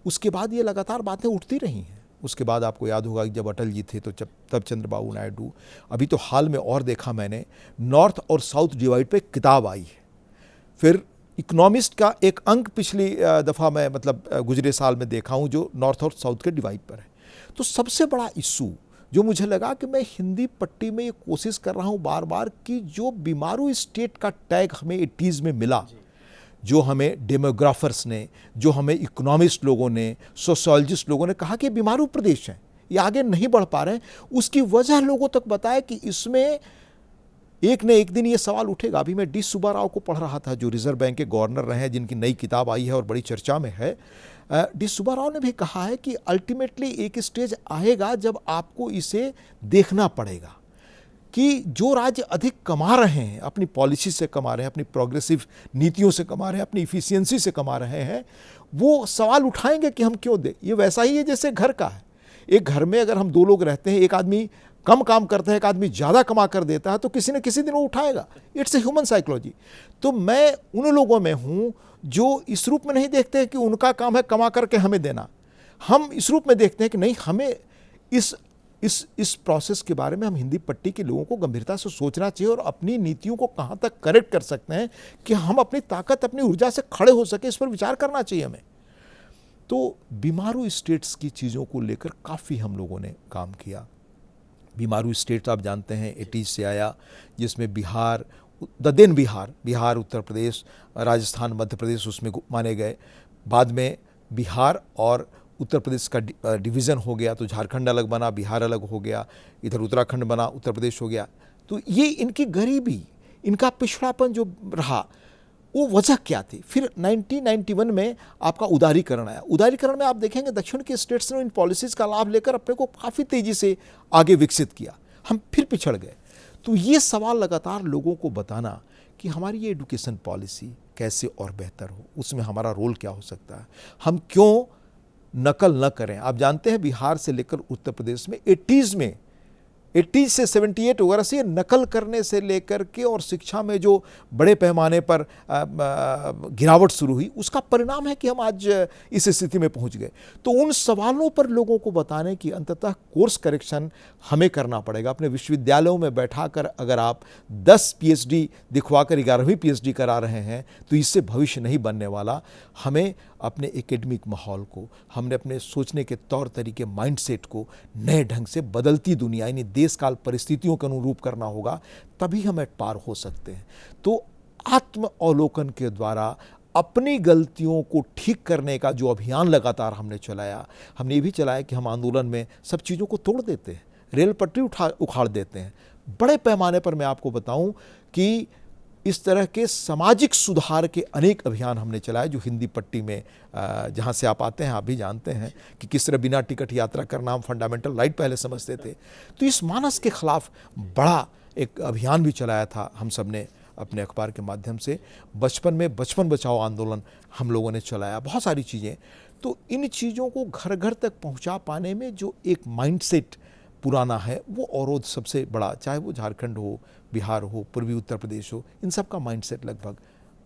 उसके बाद ये लगातार बातें उठती रही हैं। उसके बाद आपको याद होगा कि जब अटल जी थे तो तब चंद्रबाबू नायडू, अभी तो हाल में और देखा मैंने, नॉर्थ और साउथ डिवाइड पे किताब आई है। फिर इकोनॉमिस्ट का एक अंक पिछली दफ़ा मैं गुजरे साल में देखा हूँ जो नॉर्थ और साउथ के डिवाइड पर है। तो सबसे बड़ा इशू जो मुझे लगा कि मैं हिंदी पट्टी में ये कोशिश कर रहा हूँ बार बार कि जो बीमारू स्टेट का टैग हमें 80s में मिला, जो हमें डेमोग्राफर्स ने, जो हमें इकोनॉमिस्ट लोगों ने, सोशोलॉजिस्ट लोगों ने कहा कि बीमारू प्रदेश हैं, ये आगे नहीं बढ़ पा रहे हैं, उसकी वजह लोगों तक बताया कि इसमें एक न एक दिन ये सवाल उठेगा। अभी मैं डी सुब्बा राव को पढ़ रहा था, जो रिजर्व बैंक के गवर्नर रहे हैं, जिनकी नई किताब आई है और बड़ी चर्चा में है। डी सुब्बा राव ने भी कहा है कि अल्टीमेटली एक स्टेज आएगा जब आपको इसे देखना पड़ेगा कि जो राज्य अधिक कमा रहे हैं, अपनी पॉलिसी से कमा रहे हैं, अपनी प्रोग्रेसिव नीतियों से कमा रहे हैं, अपनी इफिशियंसी से कमा रहे हैं, वो सवाल उठाएंगे कि हम क्यों दें। ये वैसा ही है जैसे घर का है। एक घर में अगर हम 2 लोग रहते हैं, एक आदमी कम काम करता है, एक आदमी ज़्यादा कमा कर देता है, तो किसी न किसी दिन वो उठाएगा। It's a human psychology. तो मैं उन लोगों में हूँ जो इस रूप में नहीं देखते हैं कि उनका काम है कमा करके हमें देना। हम इस रूप में देखते हैं कि नहीं, हमें इस प्रोसेस के बारे में हम हिंदी पट्टी के लोगों को गंभीरता से सोचना चाहिए और अपनी नीतियों को कहाँ तक करेक्ट कर सकते हैं कि हम अपनी ताकत, अपनी ऊर्जा से खड़े हो सके, इस पर विचार करना चाहिए हमें। तो बीमारू स्टेट्स की चीज़ों को लेकर काफ़ी हम लोगों ने काम किया। बीमारू स्टेट आप जानते हैं 80s से आया, जिसमें बिहार, बिहार, उत्तर प्रदेश, राजस्थान, मध्य प्रदेश उसमें माने गए। बाद में बिहार और उत्तर प्रदेश का डिवीज़न हो गया, तो झारखंड अलग बना, बिहार अलग हो गया, इधर उत्तराखंड बना, उत्तर प्रदेश हो गया। तो ये इनकी गरीबी, इनका पिछड़ापन जो रहा, वो वजह क्या थी। फिर 1991 में आपका उदारीकरण आया। उदारीकरण में आप देखेंगे दक्षिण के स्टेट्स ने इन पॉलिसीज़ का लाभ लेकर अपने को काफ़ी तेज़ी से आगे विकसित किया, हम फिर पिछड़ गए। तो ये सवाल लगातार लोगों को बताना कि हमारी ये एजुकेशन पॉलिसी कैसे और बेहतर हो, उसमें हमारा रोल क्या हो सकता है, हम क्यों नकल न करें। आप जानते हैं बिहार से लेकर उत्तर प्रदेश में 80 से 78 वगैरह से नकल करने से लेकर के और शिक्षा में जो बड़े पैमाने पर गिरावट शुरू हुई, उसका परिणाम है कि हम आज इस स्थिति में पहुंच गए। तो उन सवालों पर लोगों को बताने की अंततः कोर्स करेक्शन हमें करना पड़ेगा। अपने विश्वविद्यालयों में बैठाकर अगर आप 10 PhD दिखवाकर 11वीं PhD करा रहे हैं तो इससे भविष्य नहीं बनने वाला। हमें अपने एकेडमिक माहौल को, हमने अपने सोचने के तौर तरीके, माइंडसेट को नए ढंग से बदलती दुनिया यानी देश काल परिस्थितियों के अनुरूप करना होगा, तभी हम एट पार हो सकते हैं। तो आत्म अवलोकन के द्वारा अपनी गलतियों को ठीक करने का जो अभियान लगातार हमने चलाया, हमने ये भी चलाया कि हम आंदोलन में सब चीज़ों को तोड़ देते हैं, रेल पटरी उखाड़ देते हैं। बड़े पैमाने पर मैं आपको बताऊं कि इस तरह के सामाजिक सुधार के अनेक अभियान हमने चलाए, जो हिंदी पट्टी में जहाँ से आप आते हैं आप भी जानते हैं कि किस तरह बिना टिकट यात्रा करना हम फंडामेंटल राइट पहले समझते थे। तो इस मानस के खिलाफ बड़ा एक अभियान भी चलाया था हम सब ने अपने अखबार के माध्यम से। बचपन में बचपन बचाओ आंदोलन हम लोगों ने चलाया, बहुत सारी चीज़ें। तो इन चीज़ों को घर घर तक पहुँचा पाने में जो एक माइंडसेट पुराना है, वो अवरोध सबसे बड़ा, चाहे वो झारखंड हो, बिहार हो, पूर्वी उत्तर प्रदेश हो, इन सब का माइंडसेट लगभग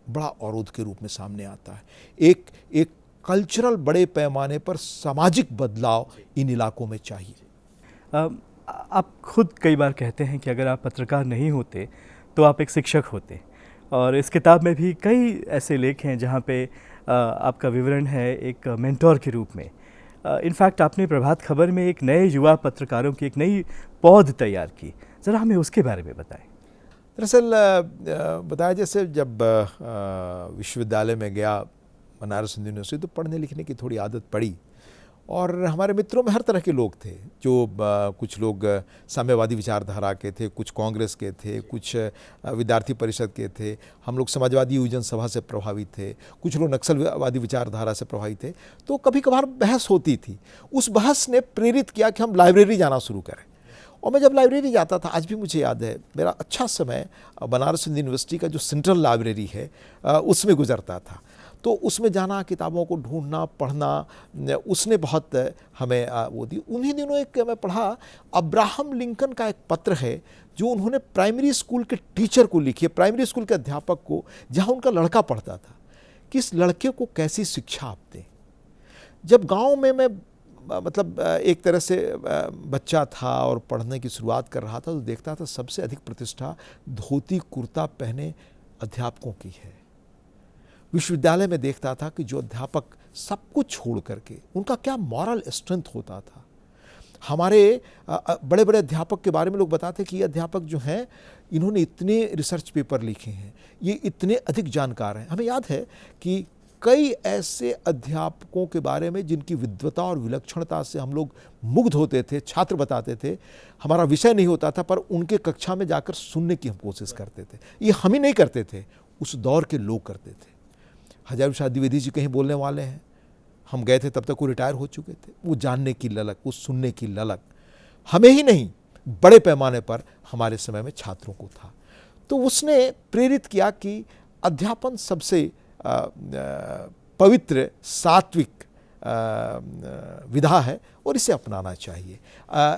बड़ा अवरोध के रूप में सामने आता है। एक कल्चरल बड़े पैमाने पर सामाजिक बदलाव इन इलाकों में चाहिए। आप खुद कई बार कहते हैं कि अगर आप पत्रकार नहीं होते तो आप एक शिक्षक होते, और इस किताब में भी कई ऐसे लेख हैं जहाँ पे आपका विवरण है एक मेंटोर के रूप में। इनफैक्ट आपने प्रभात खबर में एक नए युवा पत्रकारों की एक नई पौध तैयार की, ज़रा हमें उसके बारे में बताएं। दरअसल बताया, जैसे जब विश्वविद्यालय में गया बनारस हिंदू यूनिवर्सिटी, तो पढ़ने लिखने की थोड़ी आदत पड़ी, और हमारे मित्रों में हर तरह के लोग थे। जो कुछ लोग साम्यवादी विचारधारा के थे, कुछ कांग्रेस के थे, कुछ विद्यार्थी परिषद के थे, हम लोग समाजवादी युवजन सभा से प्रभावित थे, कुछ लोग नक्सलवादी विचारधारा से प्रभावित थे। तो कभी कभार बहस होती थी। उस बहस ने प्रेरित किया कि हम लाइब्रेरी जाना शुरू करें। और मैं जब लाइब्रेरी जाता था, आज भी मुझे याद है, मेरा अच्छा समय बनारस हिंदू यूनिवर्सिटी का जो सेंट्रल लाइब्रेरी है उसमें गुजरता था। तो उसमें जाना, किताबों को ढूंढना, पढ़ना, उसने बहुत हमें वो दी। उन्हीं दिनों एक मैं पढ़ा, अब्राहम लिंकन का एक पत्र है जो उन्होंने प्राइमरी स्कूल के टीचर को लिखी है, प्राइमरी स्कूल के अध्यापक को, जहाँ उनका लड़का पढ़ता था, कि इस लड़के को कैसी शिक्षा आप दें। जब गांव में मैं मतलब एक तरह से बच्चा था और पढ़ने की शुरुआत कर रहा था, तो देखता था सबसे अधिक प्रतिष्ठा धोती कुर्ता पहने अध्यापकों की है। विश्वविद्यालय में देखता था कि जो अध्यापक सब कुछ छोड़ करके, उनका क्या मॉरल स्ट्रेंथ होता था। हमारे बड़े बड़े अध्यापक के बारे में लोग बताते हैं कि ये अध्यापक जो हैं, इन्होंने इतने रिसर्च पेपर लिखे हैं, ये इतने अधिक जानकार हैं। हमें याद है कि कई ऐसे अध्यापकों के बारे में जिनकी विद्वता और विलक्षणता से हम लोग मुग्ध होते थे, छात्र बताते थे, हमारा विषय नहीं होता था, पर उनके कक्षा में जाकर सुनने की हम कोशिश करते थे। ये हम ही नहीं करते थे, उस दौर के लोग करते थे। हजारी प्रसाद द्विवेदी जी कहीं बोलने वाले हैं, हम गए थे तब तक वो रिटायर हो चुके थे। वो जानने की ललक, वो सुनने की ललक हमें ही नहीं, बड़े पैमाने पर हमारे समय में छात्रों को था। तो उसने प्रेरित किया कि अध्यापन सबसे पवित्र सात्विक विधा है और इसे अपनाना चाहिए।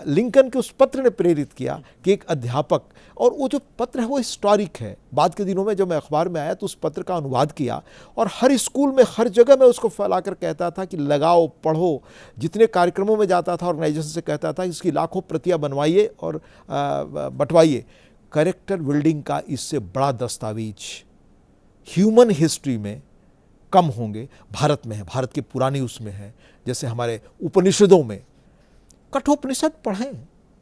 लिंकन के उस पत्र ने प्रेरित किया कि एक अध्यापक, और वो जो पत्र है वो हिस्टोरिक है। बाद के दिनों में जब मैं अखबार में आया तो उस पत्र का अनुवाद किया और हर स्कूल में, हर जगह मैं उसको फैलाकर कहता था कि लगाओ, पढ़ो। जितने कार्यक्रमों में जाता था ऑर्गेनाइजेशन से कहता था इसकी लाखों प्रतियां बनवाइए और बंटवाइए। कैरेक्टर बिल्डिंग का इससे बड़ा दस्तावेज ह्यूमन हिस्ट्री में कम होंगे। भारत में है, भारत की पुरानी उसमें है। जैसे हमारे उपनिषदों में, कठोपनिषद पढ़ें,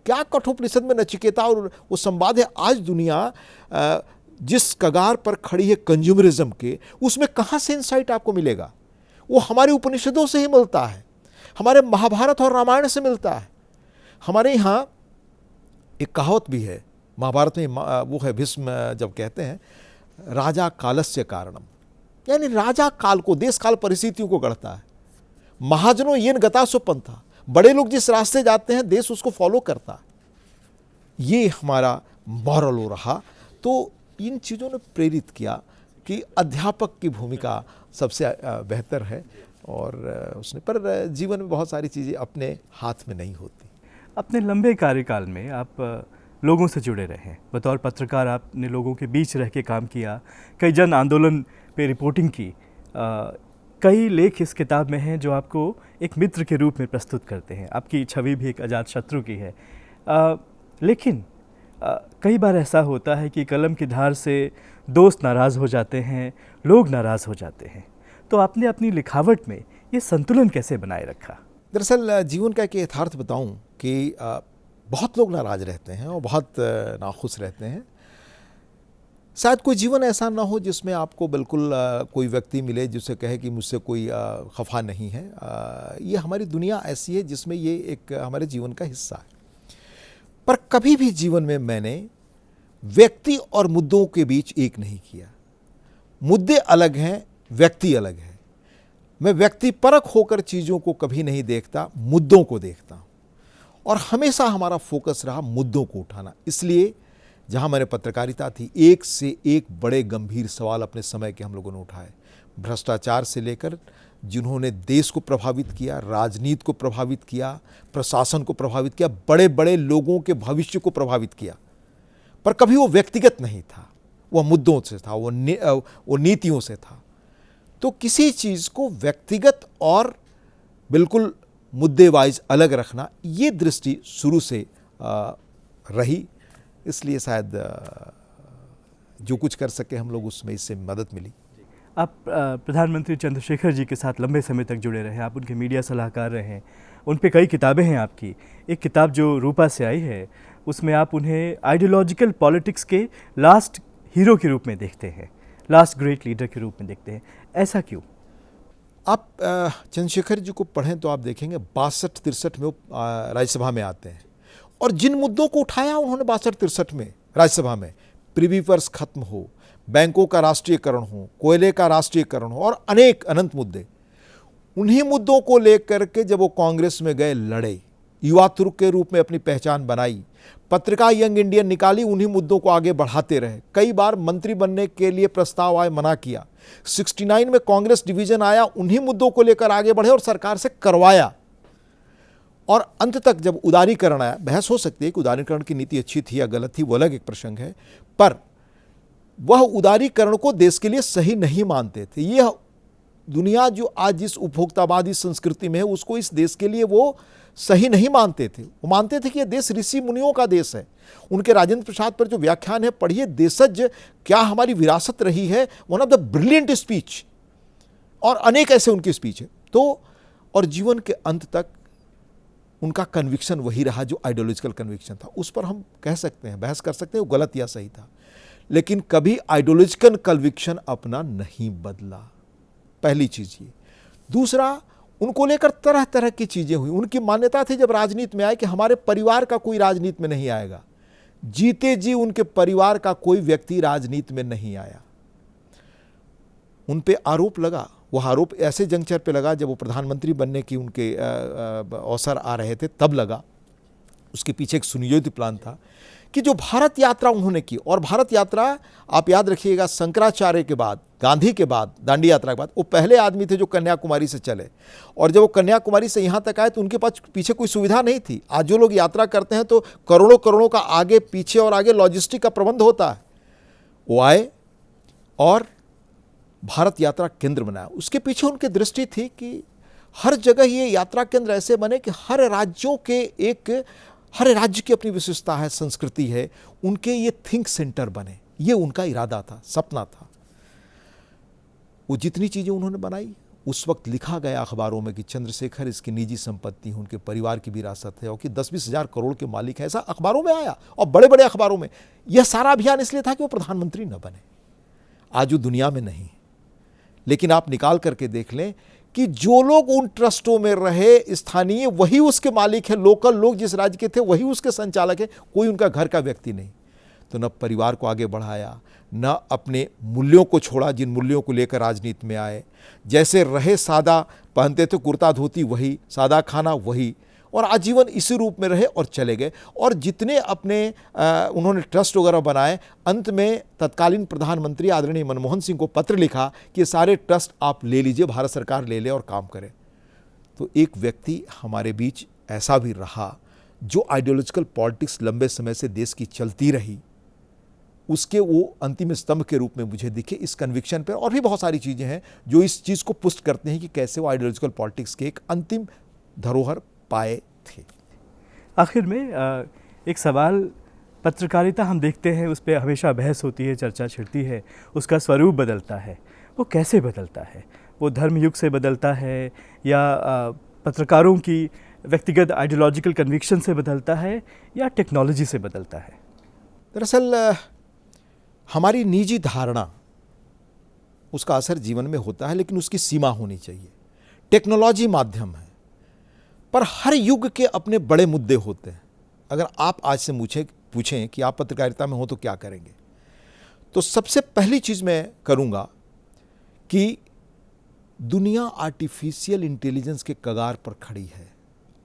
क्या कठोपनिषद में नचिकेता और वो संवाद है। आज दुनिया जिस कगार पर खड़ी है कंज्यूमरिज्म के, उसमें कहाँ से इंसाइट आपको मिलेगा? वो हमारे उपनिषदों से ही मिलता है, हमारे महाभारत और रामायण से मिलता है। हमारे यहाँ एक कहावत भी है महाभारत में, वो है भीष्म जब कहते हैं राजा कालस्य कारणम, यानी राजा काल को, देश काल परिस्थितियों को गढ़ता है। महाजनों येन गता सो पंथा, बड़े लोग जिस रास्ते जाते हैं देश उसको फॉलो करता है। ये हमारा मॉरल हो रहा। तो इन चीज़ों ने प्रेरित किया कि अध्यापक की भूमिका सबसे बेहतर है। और उसने, पर जीवन में बहुत सारी चीज़ें अपने हाथ में नहीं होती। अपने लंबे कार्यकाल में आप लोगों से जुड़े रहे हैं, बतौर पत्रकार आपने लोगों के बीच रह के काम किया, कई जन आंदोलन पे रिपोर्टिंग की। कई लेख इस किताब में हैं जो आपको एक मित्र के रूप में प्रस्तुत करते हैं। आपकी छवि भी एक अजात शत्रु की है। लेकिन कई बार ऐसा होता है कि कलम की धार से दोस्त नाराज़ हो जाते हैं, लोग नाराज़ हो जाते हैं। तो आपने अपनी लिखावट में ये संतुलन कैसे बनाए रखा? दरअसल जीवन का एक यथार्थ बताऊं कि बहुत लोग नाराज रहते हैं और बहुत नाखुश रहते हैं। शायद कोई जीवन ऐसा ना हो जिसमें आपको बिल्कुल कोई व्यक्ति मिले जिससे कहे कि मुझसे कोई खफा नहीं है। ये हमारी दुनिया ऐसी है जिसमें ये एक हमारे जीवन का हिस्सा है। पर कभी भी जीवन में मैंने व्यक्ति और मुद्दों के बीच एक नहीं किया। मुद्दे अलग हैं, व्यक्ति अलग है। मैं व्यक्तिपरक होकर चीज़ों को कभी नहीं देखता, मुद्दों को देखता हूँ। और हमेशा हमारा फोकस रहा मुद्दों को उठाना। इसलिए जहाँ मैंने पत्रकारिता थी, एक से एक बड़े गंभीर सवाल अपने समय के हम लोगों ने उठाए। भ्रष्टाचार से लेकर जिन्होंने देश को प्रभावित किया, राजनीति को प्रभावित किया, प्रशासन को प्रभावित किया, बड़े बड़े लोगों के भविष्य को प्रभावित किया। पर कभी वो व्यक्तिगत नहीं था, वह मुद्दों से था, वो नीतियों से था। तो किसी चीज़ को व्यक्तिगत और बिल्कुल मुद्दे वाइज अलग रखना, ये दृष्टि शुरू से रही। इसलिए शायद जो कुछ कर सके हम लोग उसमें इससे मदद मिली। आप प्रधानमंत्री चंद्रशेखर जी के साथ लंबे समय तक जुड़े रहे, आप उनके मीडिया सलाहकार रहे हैं, उन पे कई किताबें हैं आपकी। एक किताब जो रूपा से आई है उसमें आप उन्हें आइडियोलॉजिकल पॉलिटिक्स के लास्ट हीरो के रूप में देखते हैं, लास्ट ग्रेट लीडर के रूप में देखते हैं। ऐसा क्यों? आप चंद्रशेखर जी को पढ़ें तो आप देखेंगे 62-63 में वो राज्यसभा में आते हैं और जिन मुद्दों को उठाया उन्होंने 62-63 में राज्यसभा में, प्रिवी पर्स खत्म हो, बैंकों का राष्ट्रीयकरण हो, कोयले का राष्ट्रीयकरण हो और अनेक अनंत मुद्दे, उन्हीं मुद्दों को लेकर के जब वो कांग्रेस में गए लड़े। युवा तुर्क के रूप में अपनी पहचान बनाई, पत्रिका यंग इंडियन निकाली, उन्हीं मुद्दों को आगे बढ़ाते रहे। कई बार मंत्री बनने के लिए प्रस्ताव आए, मना किया। 69 में कांग्रेस डिवीजन आया, उन्हीं मुद्दों को लेकर आगे बढ़े और सरकार से करवाया। और अंत तक जब उदारीकरण आया, बहस हो सकती है कि उदारीकरण की नीति अच्छी थी या गलत थी, वो अलग एक प्रसंग है, पर वह उदारीकरण को देश के लिए सही नहीं मानते थे। यह दुनिया जो आज जिस उपभोक्तावादी संस्कृति में है, उसको इस देश के लिए वो सही नहीं मानते थे। वो मानते थे कि यह देश ऋषि मुनियों का देश है। उनके राजेंद्र प्रसाद पर जो व्याख्यान है पढ़िए, देशज क्या हमारी विरासत रही है, one of the brilliant speech, और अनेक ऐसे उनकी स्पीच है। तो और जीवन के अंत तक उनका कन्विक्शन वही रहा जो आइडियोलॉजिकल कन्विक्शन था। उस पर हम कह सकते हैं, बहस कर सकते हैं वो गलत या सही था, लेकिन कभी आइडियोलॉजिकल कन्विक्शन अपना नहीं बदला। पहली चीज ये। दूसरा, उनको लेकर तरह तरह की चीजें हुई। उनकी मान्यता थी जब राजनीति में आए कि हमारे परिवार का कोई राजनीति में नहीं आएगा। जीते जी उनके परिवार का कोई व्यक्ति राजनीति में नहीं आया। उन पे आरोप लगा, वह आरोप ऐसे जंक्चर पे लगा जब वो प्रधानमंत्री बनने की उनके अवसर आ रहे थे, तब लगा। उसके पीछे एक सुनियोजित प्लान था कि जो भारत यात्रा उन्होंने की, और भारत यात्रा आप याद रखिएगा, शंकराचार्य के बाद, गांधी के बाद, दांडी यात्रा के बाद वो पहले आदमी थे जो कन्याकुमारी से चले। और जब वो कन्याकुमारी से यहाँ तक आए तो उनके पास पीछे कोई सुविधा नहीं थी। आज जो लोग यात्रा करते हैं तो करोड़ों करोड़ों का आगे पीछे और आगे लॉजिस्टिक का प्रबंध होता है। वो आए और भारत यात्रा केंद्र बनाया। उसके पीछे उनकी दृष्टि थी कि हर जगह ये यात्रा केंद्र ऐसे बने कि हर राज्यों के हर राज्य की अपनी विशेषता है, संस्कृति है, उनके ये थिंक सेंटर बने। ये उनका इरादा था, सपना था। वो जितनी चीजें उन्होंने बनाई, उस वक्त लिखा गया अखबारों में कि चंद्रशेखर इसकी निजी संपत्ति है, उनके परिवार की विरासत है, और कि 10-20 हजार करोड़ के मालिक है, ऐसा अखबारों में आया, और बड़े बड़े अखबारों में। यह सारा अभियान इसलिए था कि वो प्रधानमंत्री न बने। आज वो दुनिया में नहीं, लेकिन आप निकाल करके देख लें कि जो लोग उन ट्रस्टों में रहे, स्थानीय, वही उसके मालिक है। लोकल लोग जिस राज्य के थे वही उसके संचालक है, कोई उनका घर का व्यक्ति नहीं। तो न परिवार को आगे बढ़ाया, न अपने मूल्यों को छोड़ा जिन मूल्यों को लेकर राजनीति में आए। जैसे रहे, सादा पहनते थे, कुर्ता धोती वही, सादा खाना वही, और आजीवन इसी रूप में रहे और चले गए। और जितने अपने उन्होंने ट्रस्ट वगैरह बनाए, अंत में तत्कालीन प्रधानमंत्री आदरणीय मनमोहन सिंह को पत्र लिखा कि ये सारे ट्रस्ट आप ले लीजिए, भारत सरकार ले ले और काम करे। तो एक व्यक्ति हमारे बीच ऐसा भी रहा जो आइडियोलॉजिकल पॉलिटिक्स लंबे समय से देश की चलती रही, उसके वो अंतिम स्तंभ के रूप में मुझे दिखे इस कन्विक्शन पर। और भी बहुत सारी चीज़ें हैं जो इस चीज़ को पुष्ट करते हैं कि कैसे वो आइडियोलॉजिकल पॉलिटिक्स के एक अंतिम धरोहर पाए थे। आखिर में एक सवाल, पत्रकारिता हम देखते हैं उस पर हमेशा बहस होती है, चर्चा छिड़ती है, उसका स्वरूप बदलता है। वो कैसे बदलता है? वो धर्म युग से बदलता है या पत्रकारों की व्यक्तिगत आइडियोलॉजिकल कन्विक्शन से बदलता है या टेक्नोलॉजी से बदलता है? दरअसल हमारी निजी धारणा, उसका असर जीवन में होता है, लेकिन उसकी सीमा होनी चाहिए। टेक्नोलॉजी माध्यम है, पर हर युग के अपने बड़े मुद्दे होते हैं। अगर आप आज से पूछें कि आप पत्रकारिता में हो तो क्या करेंगे, तो सबसे पहली चीज़ मैं करूंगा कि दुनिया आर्टिफिशियल इंटेलिजेंस के कगार पर खड़ी है।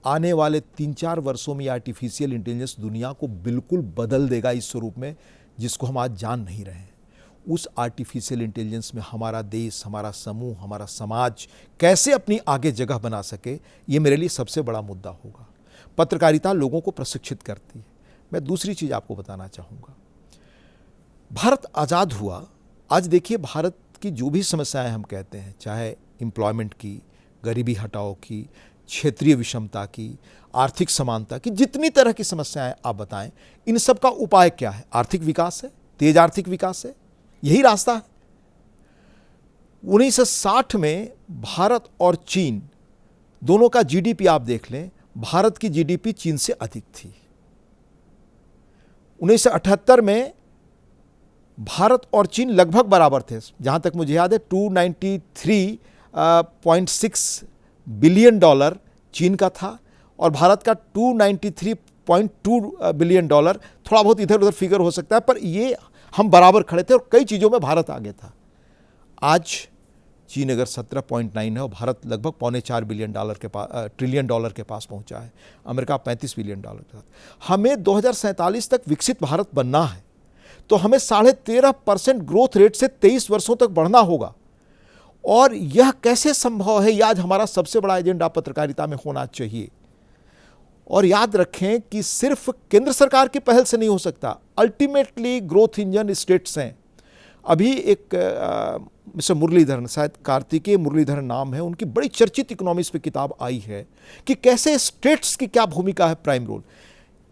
आने वाले 3-4 वर्षों में आर्टिफिशियल इंटेलिजेंस दुनिया को बिल्कुल बदल देगा इस स्वरूप में जिसको हम आज जान नहीं रहे हैं। उस आर्टिफिशियल इंटेलिजेंस में हमारा देश, हमारा समूह, हमारा समाज कैसे अपनी आगे जगह बना सके, ये मेरे लिए सबसे बड़ा मुद्दा होगा। पत्रकारिता लोगों को प्रशिक्षित करती है। मैं दूसरी चीज़ आपको बताना चाहूँगा, भारत आज़ाद हुआ, आज देखिए भारत की जो भी समस्याएं हम कहते हैं, चाहे एम्प्लॉयमेंट की, गरीबी हटाओ की, क्षेत्रीय विषमता की, आर्थिक समानता की, जितनी तरह की समस्याएं आप बताएं, इन सब का उपाय क्या है? आर्थिक विकास है, तेज आर्थिक विकास है, यही रास्ता है। 1960 में भारत और चीन दोनों का जीडीपी आप देख लें, भारत की जीडीपी चीन से अधिक थी। 1978 में भारत और चीन लगभग बराबर थे, जहां तक मुझे याद है। $293.6 बिलियन चीन का था और भारत का $293.2 बिलियन। थोड़ा बहुत इधर उधर फिगर हो सकता है, पर ये हम बराबर खड़े थे और कई चीज़ों में भारत आगे था। आज चीन अगर 17.9 है और भारत लगभग $4.25 ट्रिलियन के पास पहुंचा है, अमेरिका $35 बिलियन के साथ। हमें 2047 तक विकसित भारत बनना है तो हमें 13.5% ग्रोथ रेट से 23 वर्षों तक बढ़ना होगा। और यह कैसे संभव है, यह आज हमारा सबसे बड़ा एजेंडा पत्रकारिता में होना चाहिए। और याद रखें कि सिर्फ केंद्र सरकार की पहल से नहीं हो सकता, अल्टीमेटली ग्रोथ इंजन स्टेट्स हैं। अभी एक मिस्टर मुरलीधरन, शायद कार्तिकेय मुरलीधरन नाम है, उनकी बड़ी चर्चित इकोनॉमिक्स पे किताब आई है कि कैसे स्टेट्स की क्या भूमिका है, प्राइम रोल।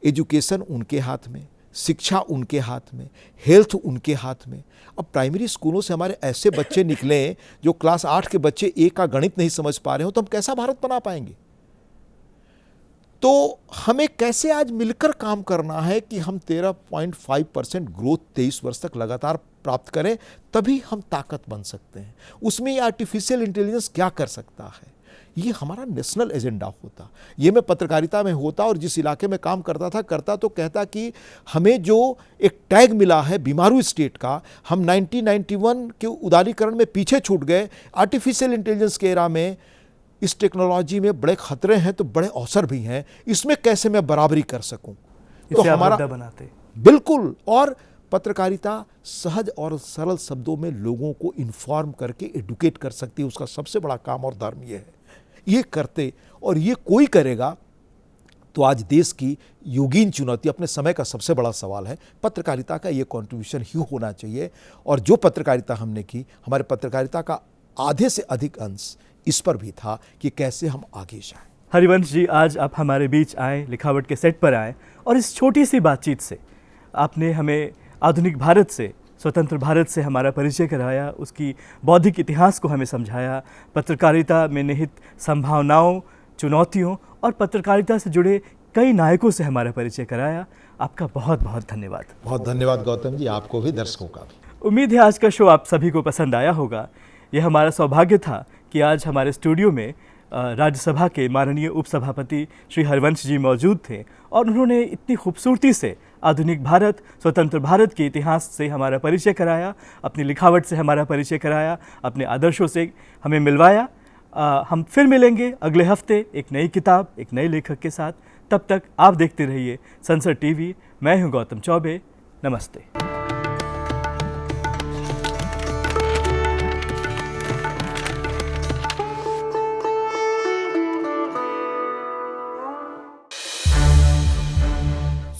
एजुकेशन उनके हाथ में, शिक्षा उनके हाथ में, हेल्थ उनके हाथ में। अब प्राइमरी स्कूलों से हमारे ऐसे बच्चे निकले जो क्लास 8 के बच्चे एक का गणित नहीं समझ पा रहे हो, तो हम कैसा भारत बना पाएंगे? तो हमें कैसे आज मिलकर काम करना है कि हम 13.5% ग्रोथ 23 वर्ष तक लगातार प्राप्त करें, तभी हम ताकत बन सकते हैं। उसमें ये आर्टिफिशियल इंटेलिजेंस क्या कर सकता है, ये हमारा नेशनल एजेंडा होता। ये मैं पत्रकारिता में होता और जिस इलाके में काम करता तो कहता कि हमें जो एक टैग मिला है बीमारू स्टेट का, हम 1991 के उदारीकरण में पीछे छूट गए। आर्टिफिशियल इंटेलिजेंस के एरा में इस टेक्नोलॉजी में बड़े खतरे हैं तो बड़े अवसर भी हैं, इसमें कैसे मैं बराबरी कर सकूं, तो हमारा बनाते बिल्कुल। और पत्रकारिता सहज और सरल शब्दों में लोगों को इन्फॉर्म करके एडुकेट कर सकती है, उसका सबसे बड़ा काम और धर्म ये है। ये करते और ये कोई करेगा तो आज देश की योगीन चुनौती, अपने समय का सबसे बड़ा सवाल है। पत्रकारिता का ये कंट्रीब्यूशन ही होना चाहिए। और जो पत्रकारिता हमने की, हमारे पत्रकारिता का आधे से अधिक अंश इस पर भी था कि कैसे हम आगे जाएं। हरिवंश जी, आज आप हमारे बीच आए, लिखावट के सेट पर आए और इस छोटी सी बातचीत से आपने हमें आधुनिक भारत से, स्वतंत्र भारत से हमारा परिचय कराया, उसकी बौद्धिक इतिहास को हमें समझाया, पत्रकारिता में निहित संभावनाओं, चुनौतियों और पत्रकारिता से जुड़े कई नायकों से हमारा परिचय कराया। आपका बहुत बहुत धन्यवाद। बहुत धन्यवाद गौतम जी, आपको भी, दर्शकों का भी। उम्मीद है आज का शो आप सभी को पसंद आया होगा। यह हमारा सौभाग्य था कि आज हमारे स्टूडियो में राज्यसभा के माननीय उपसभापति श्री हरिवंश जी मौजूद थे और उन्होंने इतनी खूबसूरती से आधुनिक भारत, स्वतंत्र भारत के इतिहास से हमारा परिचय कराया, अपनी लिखावट से हमारा परिचय कराया, अपने आदर्शों से हमें मिलवाया। हम फिर मिलेंगे अगले हफ्ते एक नई किताब, एक नए लेखक के साथ। तब तक आप देखते रहिए संसद टीवी। मैं हूं गौतम चौबे। नमस्ते।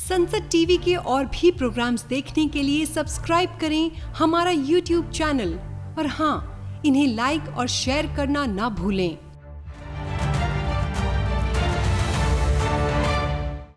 संसद टीवी के और भी प्रोग्राम्स देखने के लिए सब्सक्राइब करें हमारा YouTube चैनल और हाँ, इन्हें लाइक और शेयर करना ना भूलें।